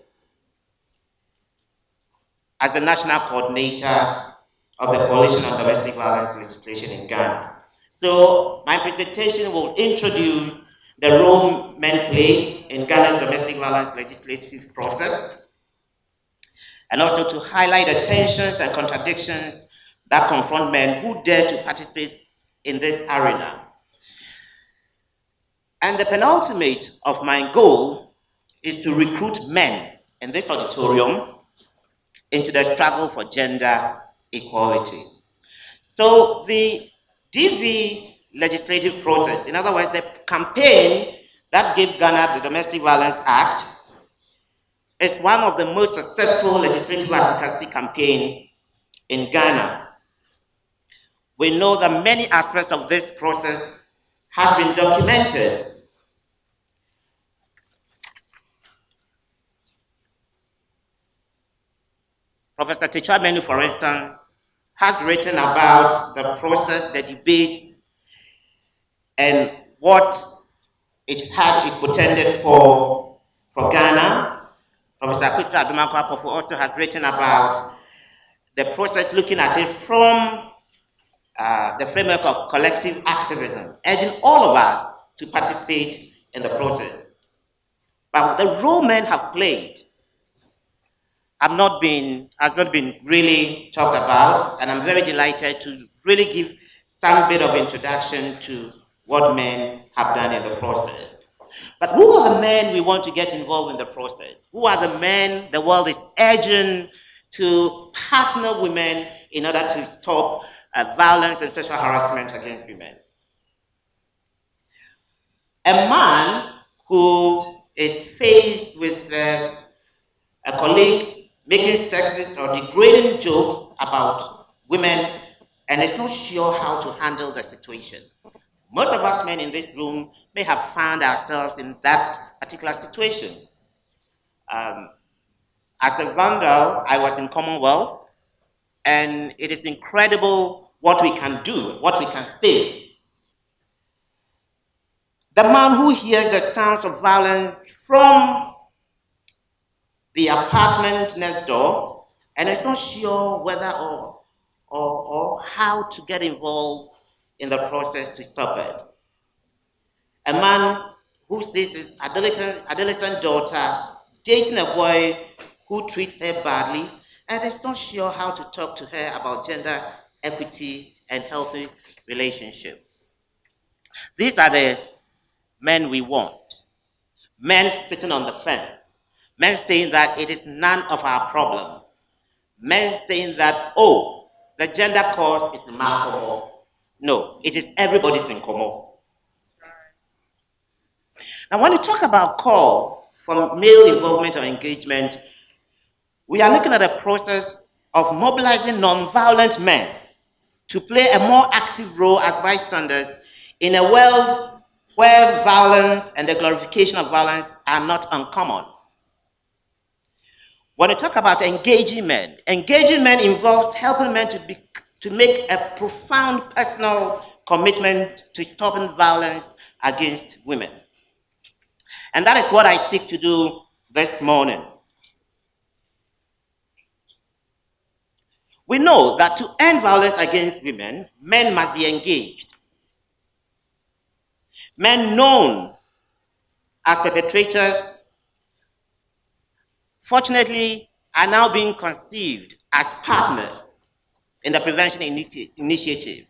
as the national coordinator of the Coalition on Domestic Violence Legislation in Ghana. So my presentation will introduce the role men play in Ghana's domestic violence legislative process, and also to highlight the tensions and contradictions that confront men who dare to participate in this arena. And the penultimate of my goal is to recruit men in this auditorium into the struggle for gender equality. So the DV legislative process, in other words, the campaign that gave Ghana the Domestic Violence Act, is one of the most successful legislative advocacy campaigns in Ghana. We know that many aspects of this process have been documented. Professor Teachua Menu, for instance, has written about the process, the debates, and what it portended for Ghana. Professor Kwesi Adumankwa also has written about the process, looking at it from the framework of collective activism, urging all of us to participate in the process. But the role men have played has not been really talked about, and I'm very delighted to really give some bit of introduction to what men have done in the process. But who are the men we want to get involved in the process? Who are the men the world is urging to partner women in order to stop violence and sexual harassment against women? A man who is faced with a colleague making sexist or degrading jokes about women and is not sure how to handle the situation. Most of us men in this room may have found ourselves in that particular situation. As a vandal, I was in Commonwealth, and it is incredible what we can do, what we can say. The man who hears the sounds of violence from the apartment next door and is not sure whether or how to get involved in the process to stop it. A man who sees his adolescent daughter dating a boy who treats her badly and is not sure how to talk to her about gender equity and healthy relationships. These are the men we want. Men sitting on the fence. Men saying that it is none of our problem. Men saying that, oh, the gender cause is remarkable. No, it is everybody's in common. Now, when we talk about call for male involvement or engagement, we are looking at a process of mobilizing non-violent men to play a more active role as bystanders in a world where violence and the glorification of violence are not uncommon. When we talk about engaging men involves helping men to make a profound personal commitment to stopping violence against women. And that is what I seek to do this morning. We know that to end violence against women, men must be engaged. Men known as perpetrators, fortunately, are now being conceived as partners in the prevention initiatives.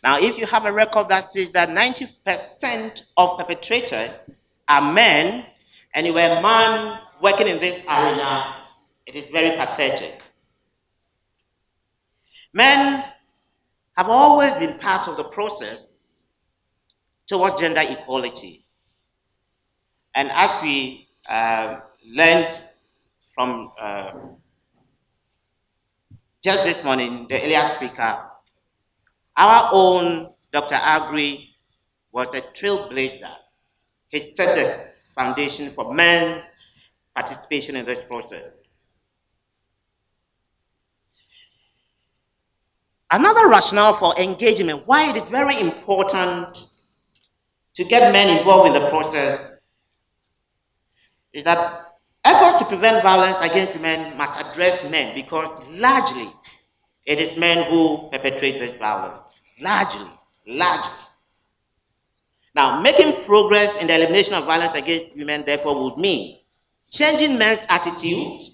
Now, if you have a record that says that 90% of perpetrators are men, and you were a man working in this arena, it is very pathetic. Men have always been part of the process towards gender equality. And as we learned from just this morning, the earlier speaker, our own Dr. Agri was a trailblazer. He set the foundation for men's participation in this process. Another rationale for engagement, why it is very important to get men involved in the process, is that efforts to prevent violence against women must address men, because largely it is men who perpetrate this violence. Largely. Now, making progress in the elimination of violence against women, therefore, would mean changing men's attitudes,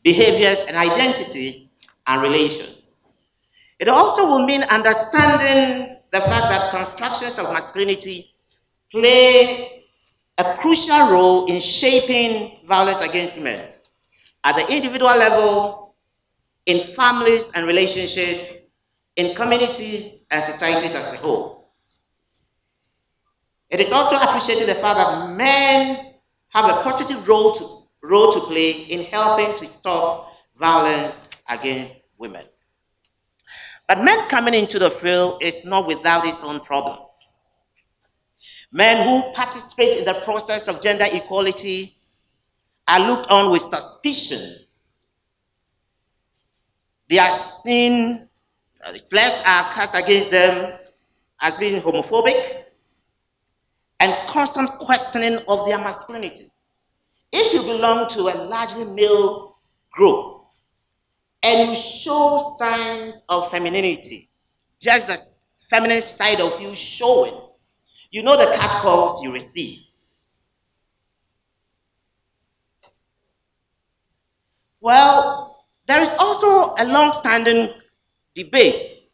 behaviors, and identities and relations. It also will mean understanding the fact that constructions of masculinity play a crucial role in shaping violence against women at the individual level, in families and relationships, in communities and societies as a whole. It is also appreciating the fact that men have a positive role to play in helping to stop violence against women. But men coming into the field is not without its own problems. Men who participate in the process of gender equality are looked on with suspicion. They are seen, flags are cast against them as being homophobic, and constant questioning of their masculinity. If you belong to a largely male group, and you show signs of femininity, just the feminine side of you showing, you know the catcalls you receive. Well, there is also a long-standing debate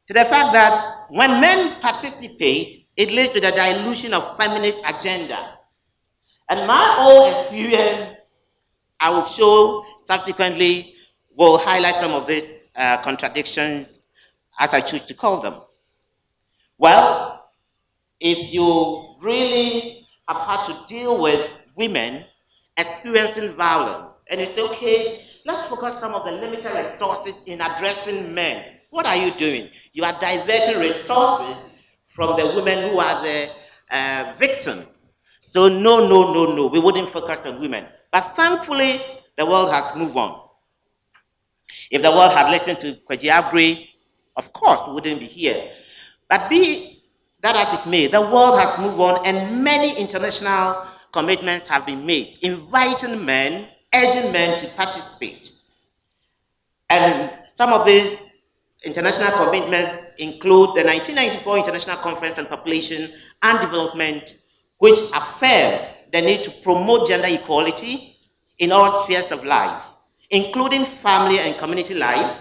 to the fact that when men participate, it leads to the dilution of feminist agenda. And my own experience, I will show subsequently, will highlight some of these contradictions, as I choose to call them. Well, if you really have had to deal with women experiencing violence, and it's okay, let's focus some of the limited resources in addressing men. What are you doing? You are diverting resources from the women who are the victims. So no, we wouldn't focus on women. But thankfully, the world has moved on. If the world had listened to Ucc Cegrrat, of course, we wouldn't be here. But be that as it may, the world has moved on, and many international commitments have been made, inviting men, urging men to participate. And some of these international commitments include the 1994 International Conference on Population and Development, which affirmed the need to promote gender equality in all spheres of life, including family and community life,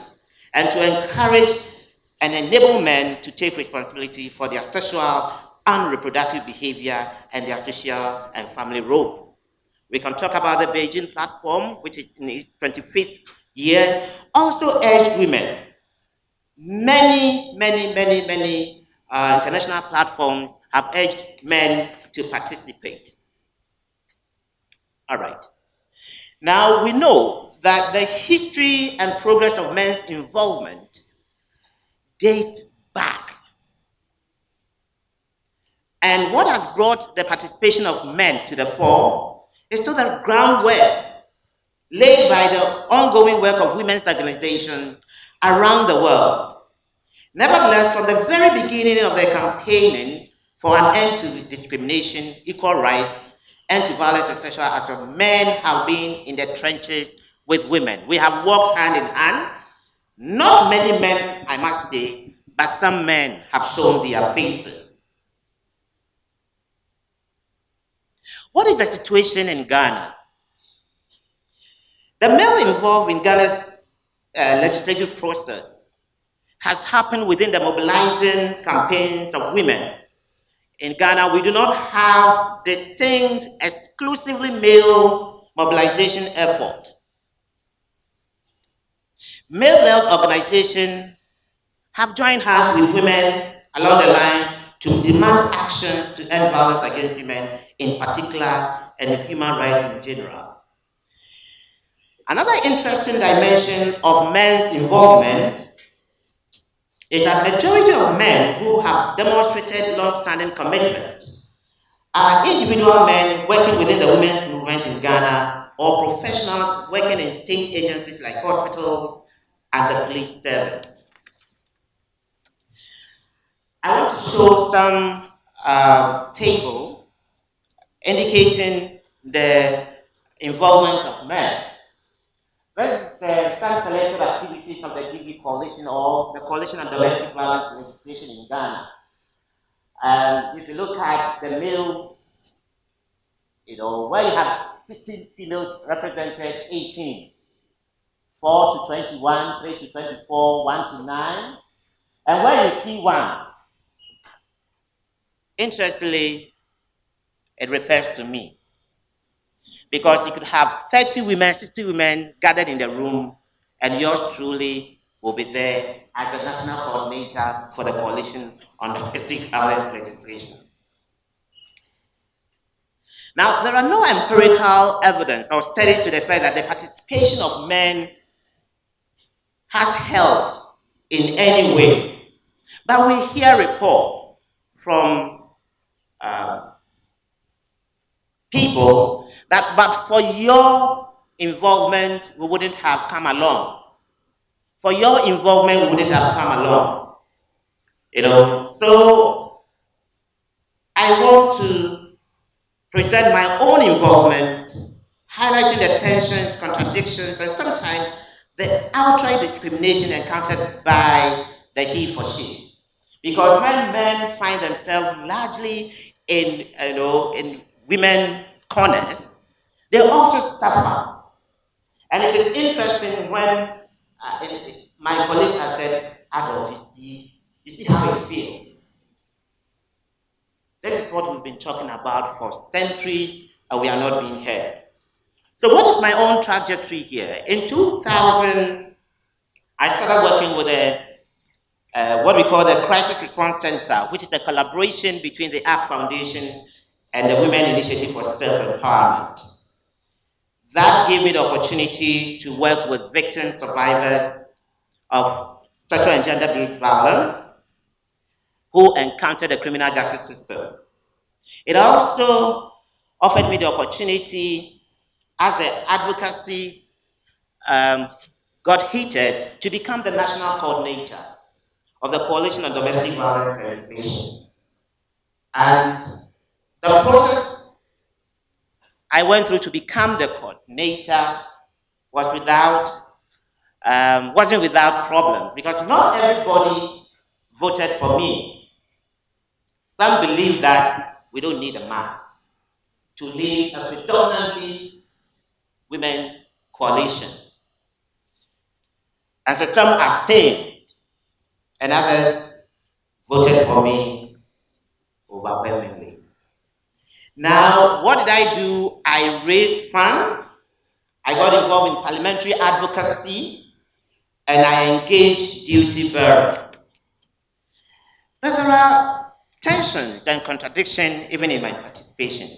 and to encourage and enable men to take responsibility for their sexual and reproductive behavior and their social and family roles. We can talk about the Beijing platform, which is in its 25th year, also urged women. Many international platforms have urged men to participate. All right. Now, we know that the history and progress of men's involvement date back. And what has brought the participation of men to the fore is to the groundwork laid by the ongoing work of women's organizations around the world. Nevertheless, from the very beginning of their campaigning for an end to discrimination, equal rights, end to violence and sexual assault, men have been in the trenches with women. We have walked hand in hand. Not many men, I must say, but some men have shown their faces. What is the situation in Ghana? The male involved in Ghana's legislative process has happened within the mobilizing campaigns of women in Ghana, we do not have distinct, exclusively male mobilization effort. Male-led organizations have joined hands with women along the line to demand actions to end violence against women in particular and human rights in general. Another interesting dimension of men's involvement is that majority of men who have demonstrated long-standing commitment are individual men working within the women's movement in Ghana or professionals working in state agencies like hospitals and the police service. I want to show some table indicating the involvement of men. This is the stand collective activities of the DV Coalition or the Coalition on Domestic Violence Legislation in Ghana. If you look at the male, where you have 16 females represented, 18, 4 to 21, 3 to 24, 1 to 9, and where you see 1, interestingly, it refers to me. Because you could have 30 women, 60 women gathered in the room, and yours truly will be there as the national coordinator for the Coalition on Domestic Violence Legislation. Now, there are no empirical evidence or studies to the fact that the participation of men has helped in any way. But we hear reports from people that, but for your involvement, we wouldn't have come along. For your involvement, we wouldn't have come along. So I want to present my own involvement, highlighting the tensions, contradictions, and sometimes the outright discrimination encountered by the he for she. Because when men find themselves largely in women corners, they also suffer. And it is interesting when my colleagues have said, Adolf, you see how it feels. This is what we've been talking about for centuries, and we are not being heard. So what is my own trajectory here? In 2000, I started working with what we call the Crisis Response Center, which is a collaboration between the ACT Foundation and the Women Initiative for Self-Empowerment. That gave me the opportunity to work with victims, survivors of sexual and gender-based violence who encountered the criminal justice system. It also offered me the opportunity, as the advocacy got heated, to become the national coordinator of the Coalition on Domestic Violence Legislation. And the process I went through to become the coordinator wasn't without problems, because not everybody voted for me. Some believe that we don't need a man to lead a predominantly women coalition. And so some abstained, and others voted for me overwhelmingly. Now, what did I do? I raised funds, I got involved in parliamentary advocacy, and I engaged duty bearers. But there are tensions and contradictions even in my participation.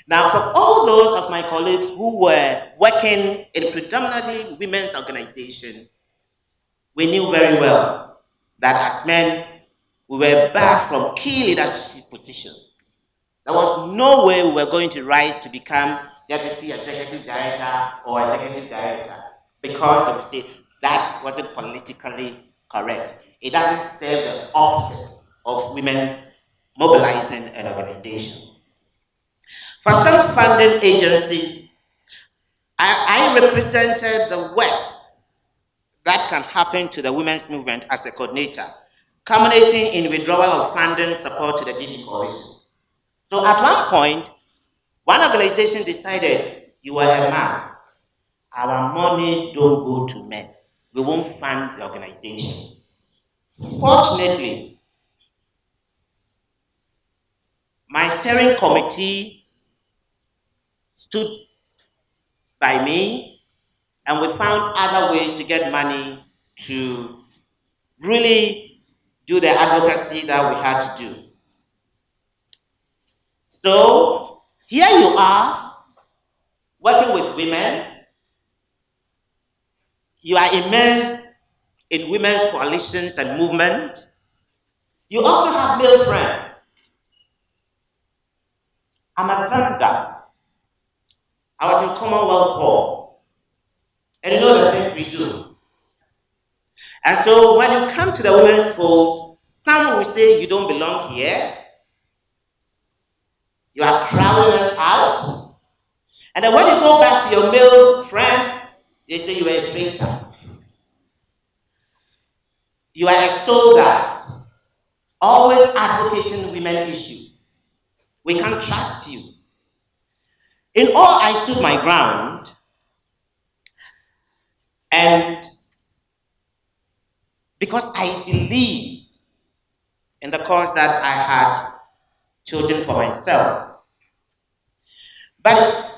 Now, for all those of my colleagues who were working in predominantly women's organizations, we knew very well that as men, we were barred from key leadership positions. There was no way we were going to rise to become deputy executive director or executive director, because they would say that wasn't politically correct. It doesn't serve the optics of women mobilizing an organization. For some funding agencies, I represented the worst that can happen to the women's movement as a coordinator, culminating in withdrawal of funding support to the DD coalition. So at one point, one organization decided, you are a man, our money don't go to men. We won't fund the organization. Fortunately, my steering committee stood by me, and we found other ways to get money to really do the advocacy that we had to do. So here you are, working with women. You are immersed in women's coalitions and movement. You also have male friends. I'm a vanguard. I was in Commonwealth Hall. And you know the things we do. And so when you come to the women's fold, some will say you don't belong here. You are crowding us out. And then when you go back to your male friends, they say you are a traitor. You are a soldier, always advocating women issues. We can't trust you. In all, I stood my ground, and because I believe in the cause that I had chosen for myself. But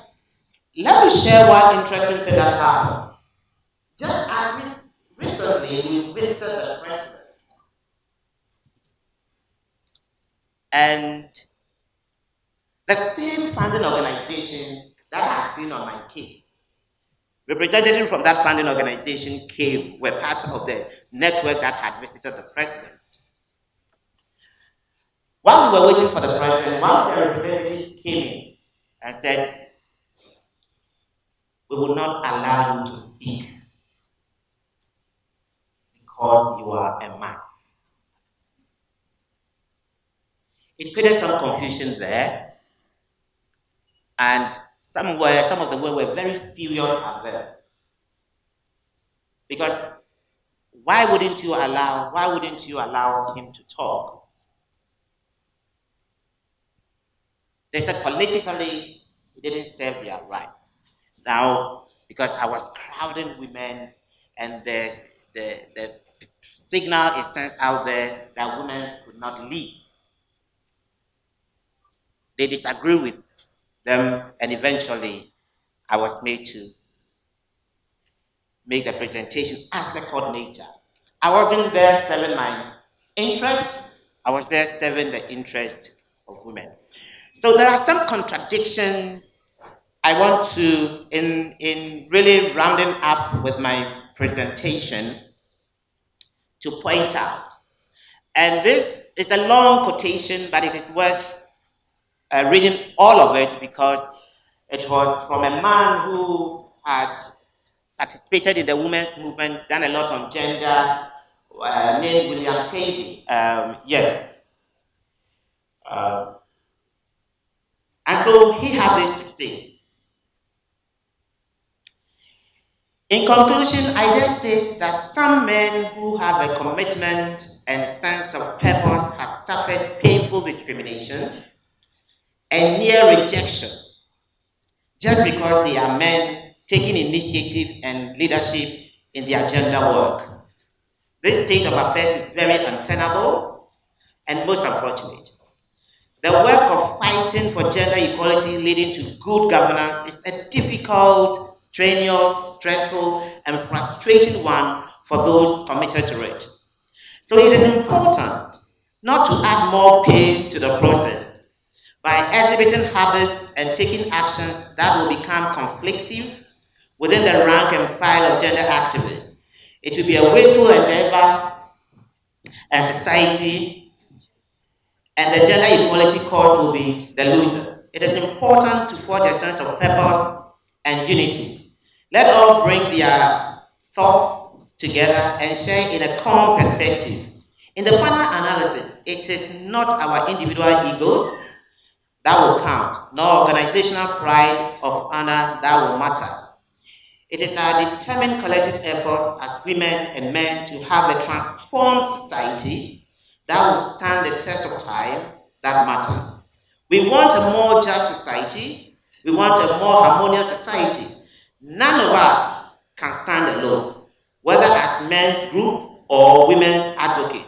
let me share one interesting thing that happened. Just as recently, we visited the president. And the same funding organization that has been on my case, representatives from that funding organization were part of the network that had visited the president. While we were waiting for the president, one of the representatives came in and said, "We will not allow you to speak because you are a man." It created some confusion there, and some of the women were very furious at them. Because why wouldn't you allow him to talk? They said politically it didn't serve their right. Now, because I was crowding women, and the signal is sent out there that women could not lead. They disagreed with them, and eventually I was made to make the presentation as the coordinator. I wasn't there serving my interest, I was there serving the interest of women. So there are some contradictions I want to, in really rounding up with my presentation, to point out. And this is a long quotation, but it is worth reading all of it because it was from a man who had participated in the women's movement, done a lot on gender, named William Taylor. Yes. And so he had this to say. In conclusion, I dare say that some men who have a commitment and a sense of purpose have suffered painful discrimination and near rejection just because they are men taking initiative and leadership in their gender work. This state of affairs is very untenable and most unfortunate. The work of fighting for gender equality leading to good governance is a difficult, strenuous, stressful, and frustrating one for those committed to it. So it is important not to add more pain to the process by exhibiting habits and taking actions that will become conflictive within the rank and file of gender activists. It will be a wasteful endeavor, and society and the gender equality cause will be the losers. It is important to forge a sense of purpose and unity. Let all bring their thoughts together and share in a common perspective. In the final analysis, it is not our individual egos that will count, nor organizational pride of honor that will matter. It is our determined collective efforts as women and men to have a transformed society that will stand the test of time that matter. We want a more just society. We want a more harmonious society. None of us can stand alone, whether as men's group or women's advocates.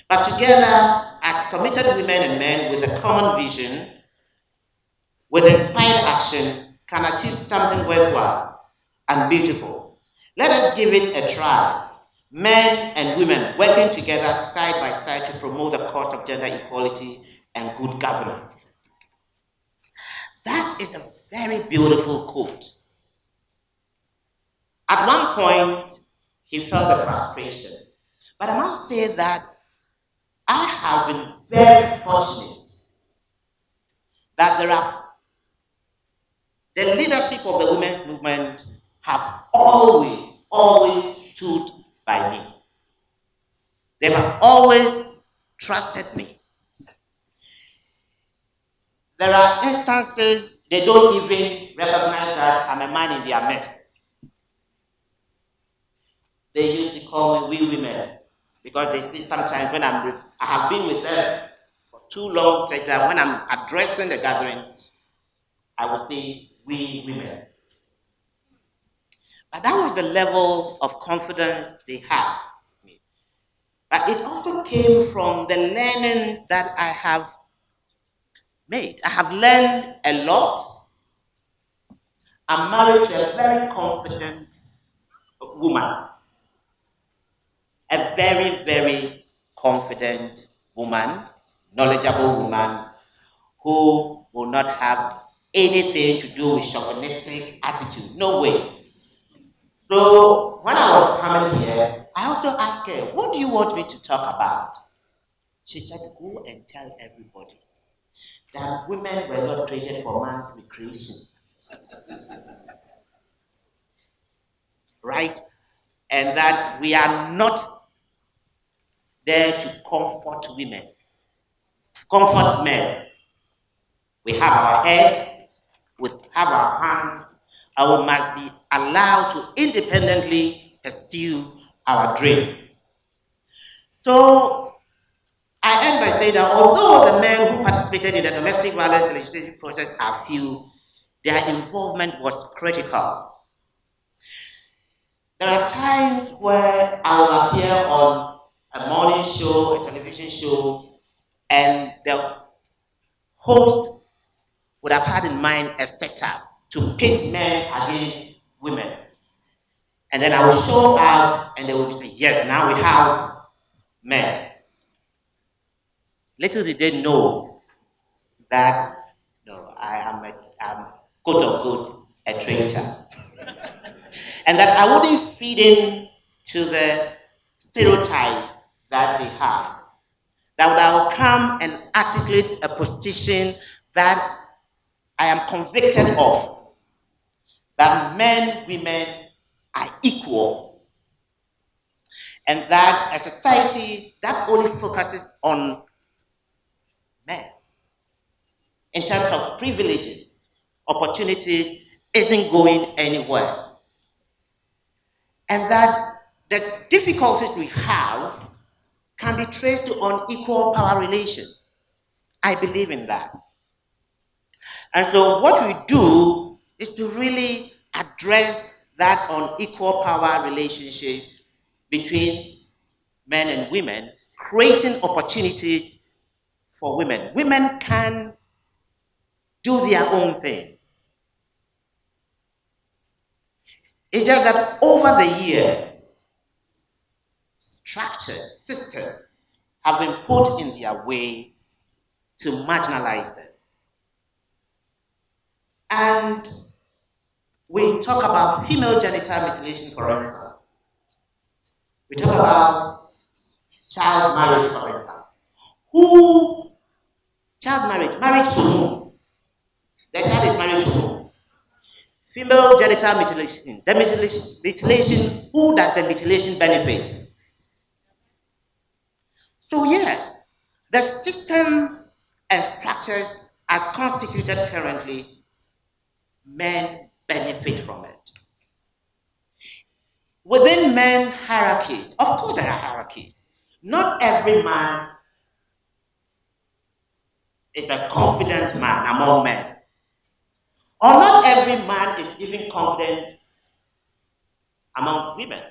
But together, as committed women and men with a common vision, with inspired action, can achieve something worthwhile and beautiful. Let us give it a try. Men and women working together side by side to promote the cause of gender equality and good governance. That is a very beautiful quote. At one point, he felt the frustration. But I must say that I have been very fortunate that the leadership of the women's movement have always stood by me. They have always trusted me. There are instances they don't even recognize that I'm a man in their midst. They used to call me we women because they see sometimes when I have been with them for too long, such that when I'm addressing the gathering, I will say we women. But that was the level of confidence they had. But it also came from the learning that I have made. I have learned a lot. I'm married to a very confident woman. A very, very confident woman, knowledgeable woman, who will not have anything to do with chauvinistic attitude. No way. So when I was coming here, I also asked her, what do you want me to talk about? She said, go and tell everybody that women were not created for man's recreation. Right? And that we are not there to comfort women, comfort men. We have our head, we have our hands, and we must be allowed to independently pursue our dream. So I end by saying that although the men who participated in the domestic violence legislation process are few, their involvement was critical. There are times where I will appear on a morning show, a television show, and the host would have had in mind a setup to pit men against women. And then I will show up and they will say, yes, now we have men. Little did they know that I'm quote unquote a traitor. And that I wouldn't feed in to the stereotype that they have. That I will come and articulate a position that I am convicted of. That men, women are equal. And that a society that only focuses on men in terms of privileges, opportunities, isn't going anywhere. And that the difficulties we have can be traced to unequal power relations. I believe in that. And so what we do is to really address that unequal power relationship between men and women, creating opportunities for women. Women can do their own thing. It's just that over the years, structures, systems have been put in their way to marginalize them. And we talk about female genital mutilation, for instance. We talk about child marriage, for instance. Child marriage, marriage to whom? The child is married to whom? Female genital mutilation. The mutilation, who does the mutilation benefit? So yes, the system and structures as constituted currently, men benefit from it. Within men hierarchies, of course there are hierarchies. Not every man is a confident man among men. Or not every man is even confident among women.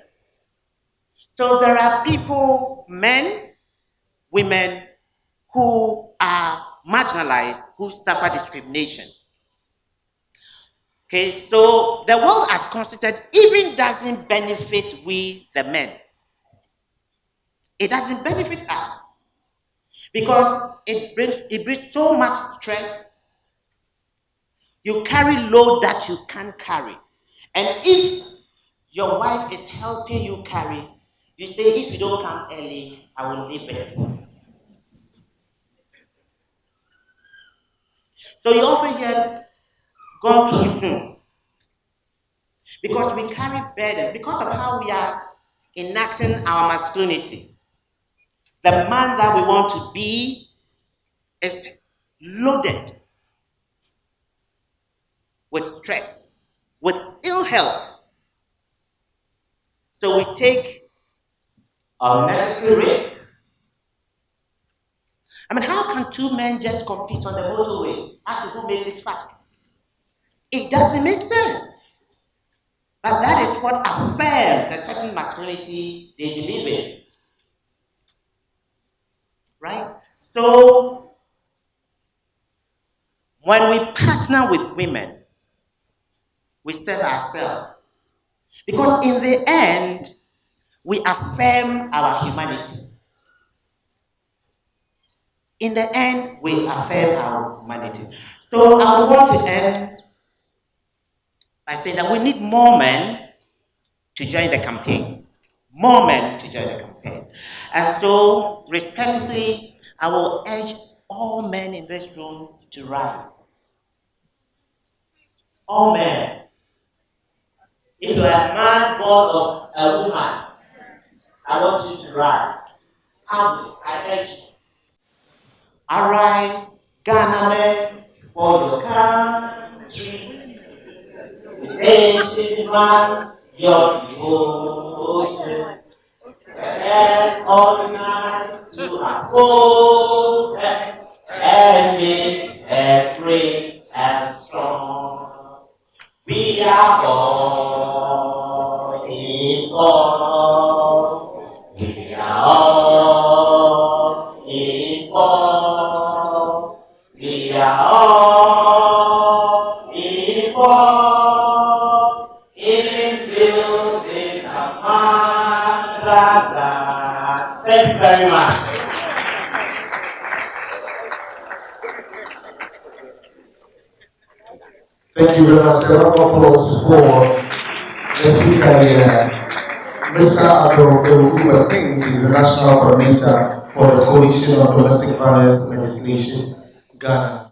So there are people, men, women, who are marginalized, who suffer discrimination. Okay, so the world as constituted even doesn't benefit we, the men. It doesn't benefit us because it brings so much stress. You carry load that you can't carry. And if your wife is helping you carry, you say, if you don't come early, I will leave it. So you often hear, gone too soon. Because we carry burden, because of how we are enacting our masculinity. The man that we want to be is loaded with stress, with ill health. So we take unnecessary risk. I mean, how can two men just compete on the motorway as to who makes it fast? It doesn't make sense. But that is what affirms a certain masculinity they believe in. Right? So, when we partner with women, we serve ourselves. Because in the end, we affirm our humanity. In the end, we affirm our humanity. So I want to end by saying that we need more men to join the campaign. More men to join the campaign. And so, respectfully, I will urge all men in this room to rise. All men. If you are a man born of a woman, I want you to rise. Humbly, I urge you. Arise, Ghana men, for your country. Ancient man, your devotion. And all night to uphold her and make her brave and strong. We are all equal. We are all equal. We are all equal in building a motherland. Thank you very much. Thank you very much. A round of applause for the speaker here, Mr. Abdul King, who is the National Coordinator for the Coalition on Domestic Violence Legislation, Ghana.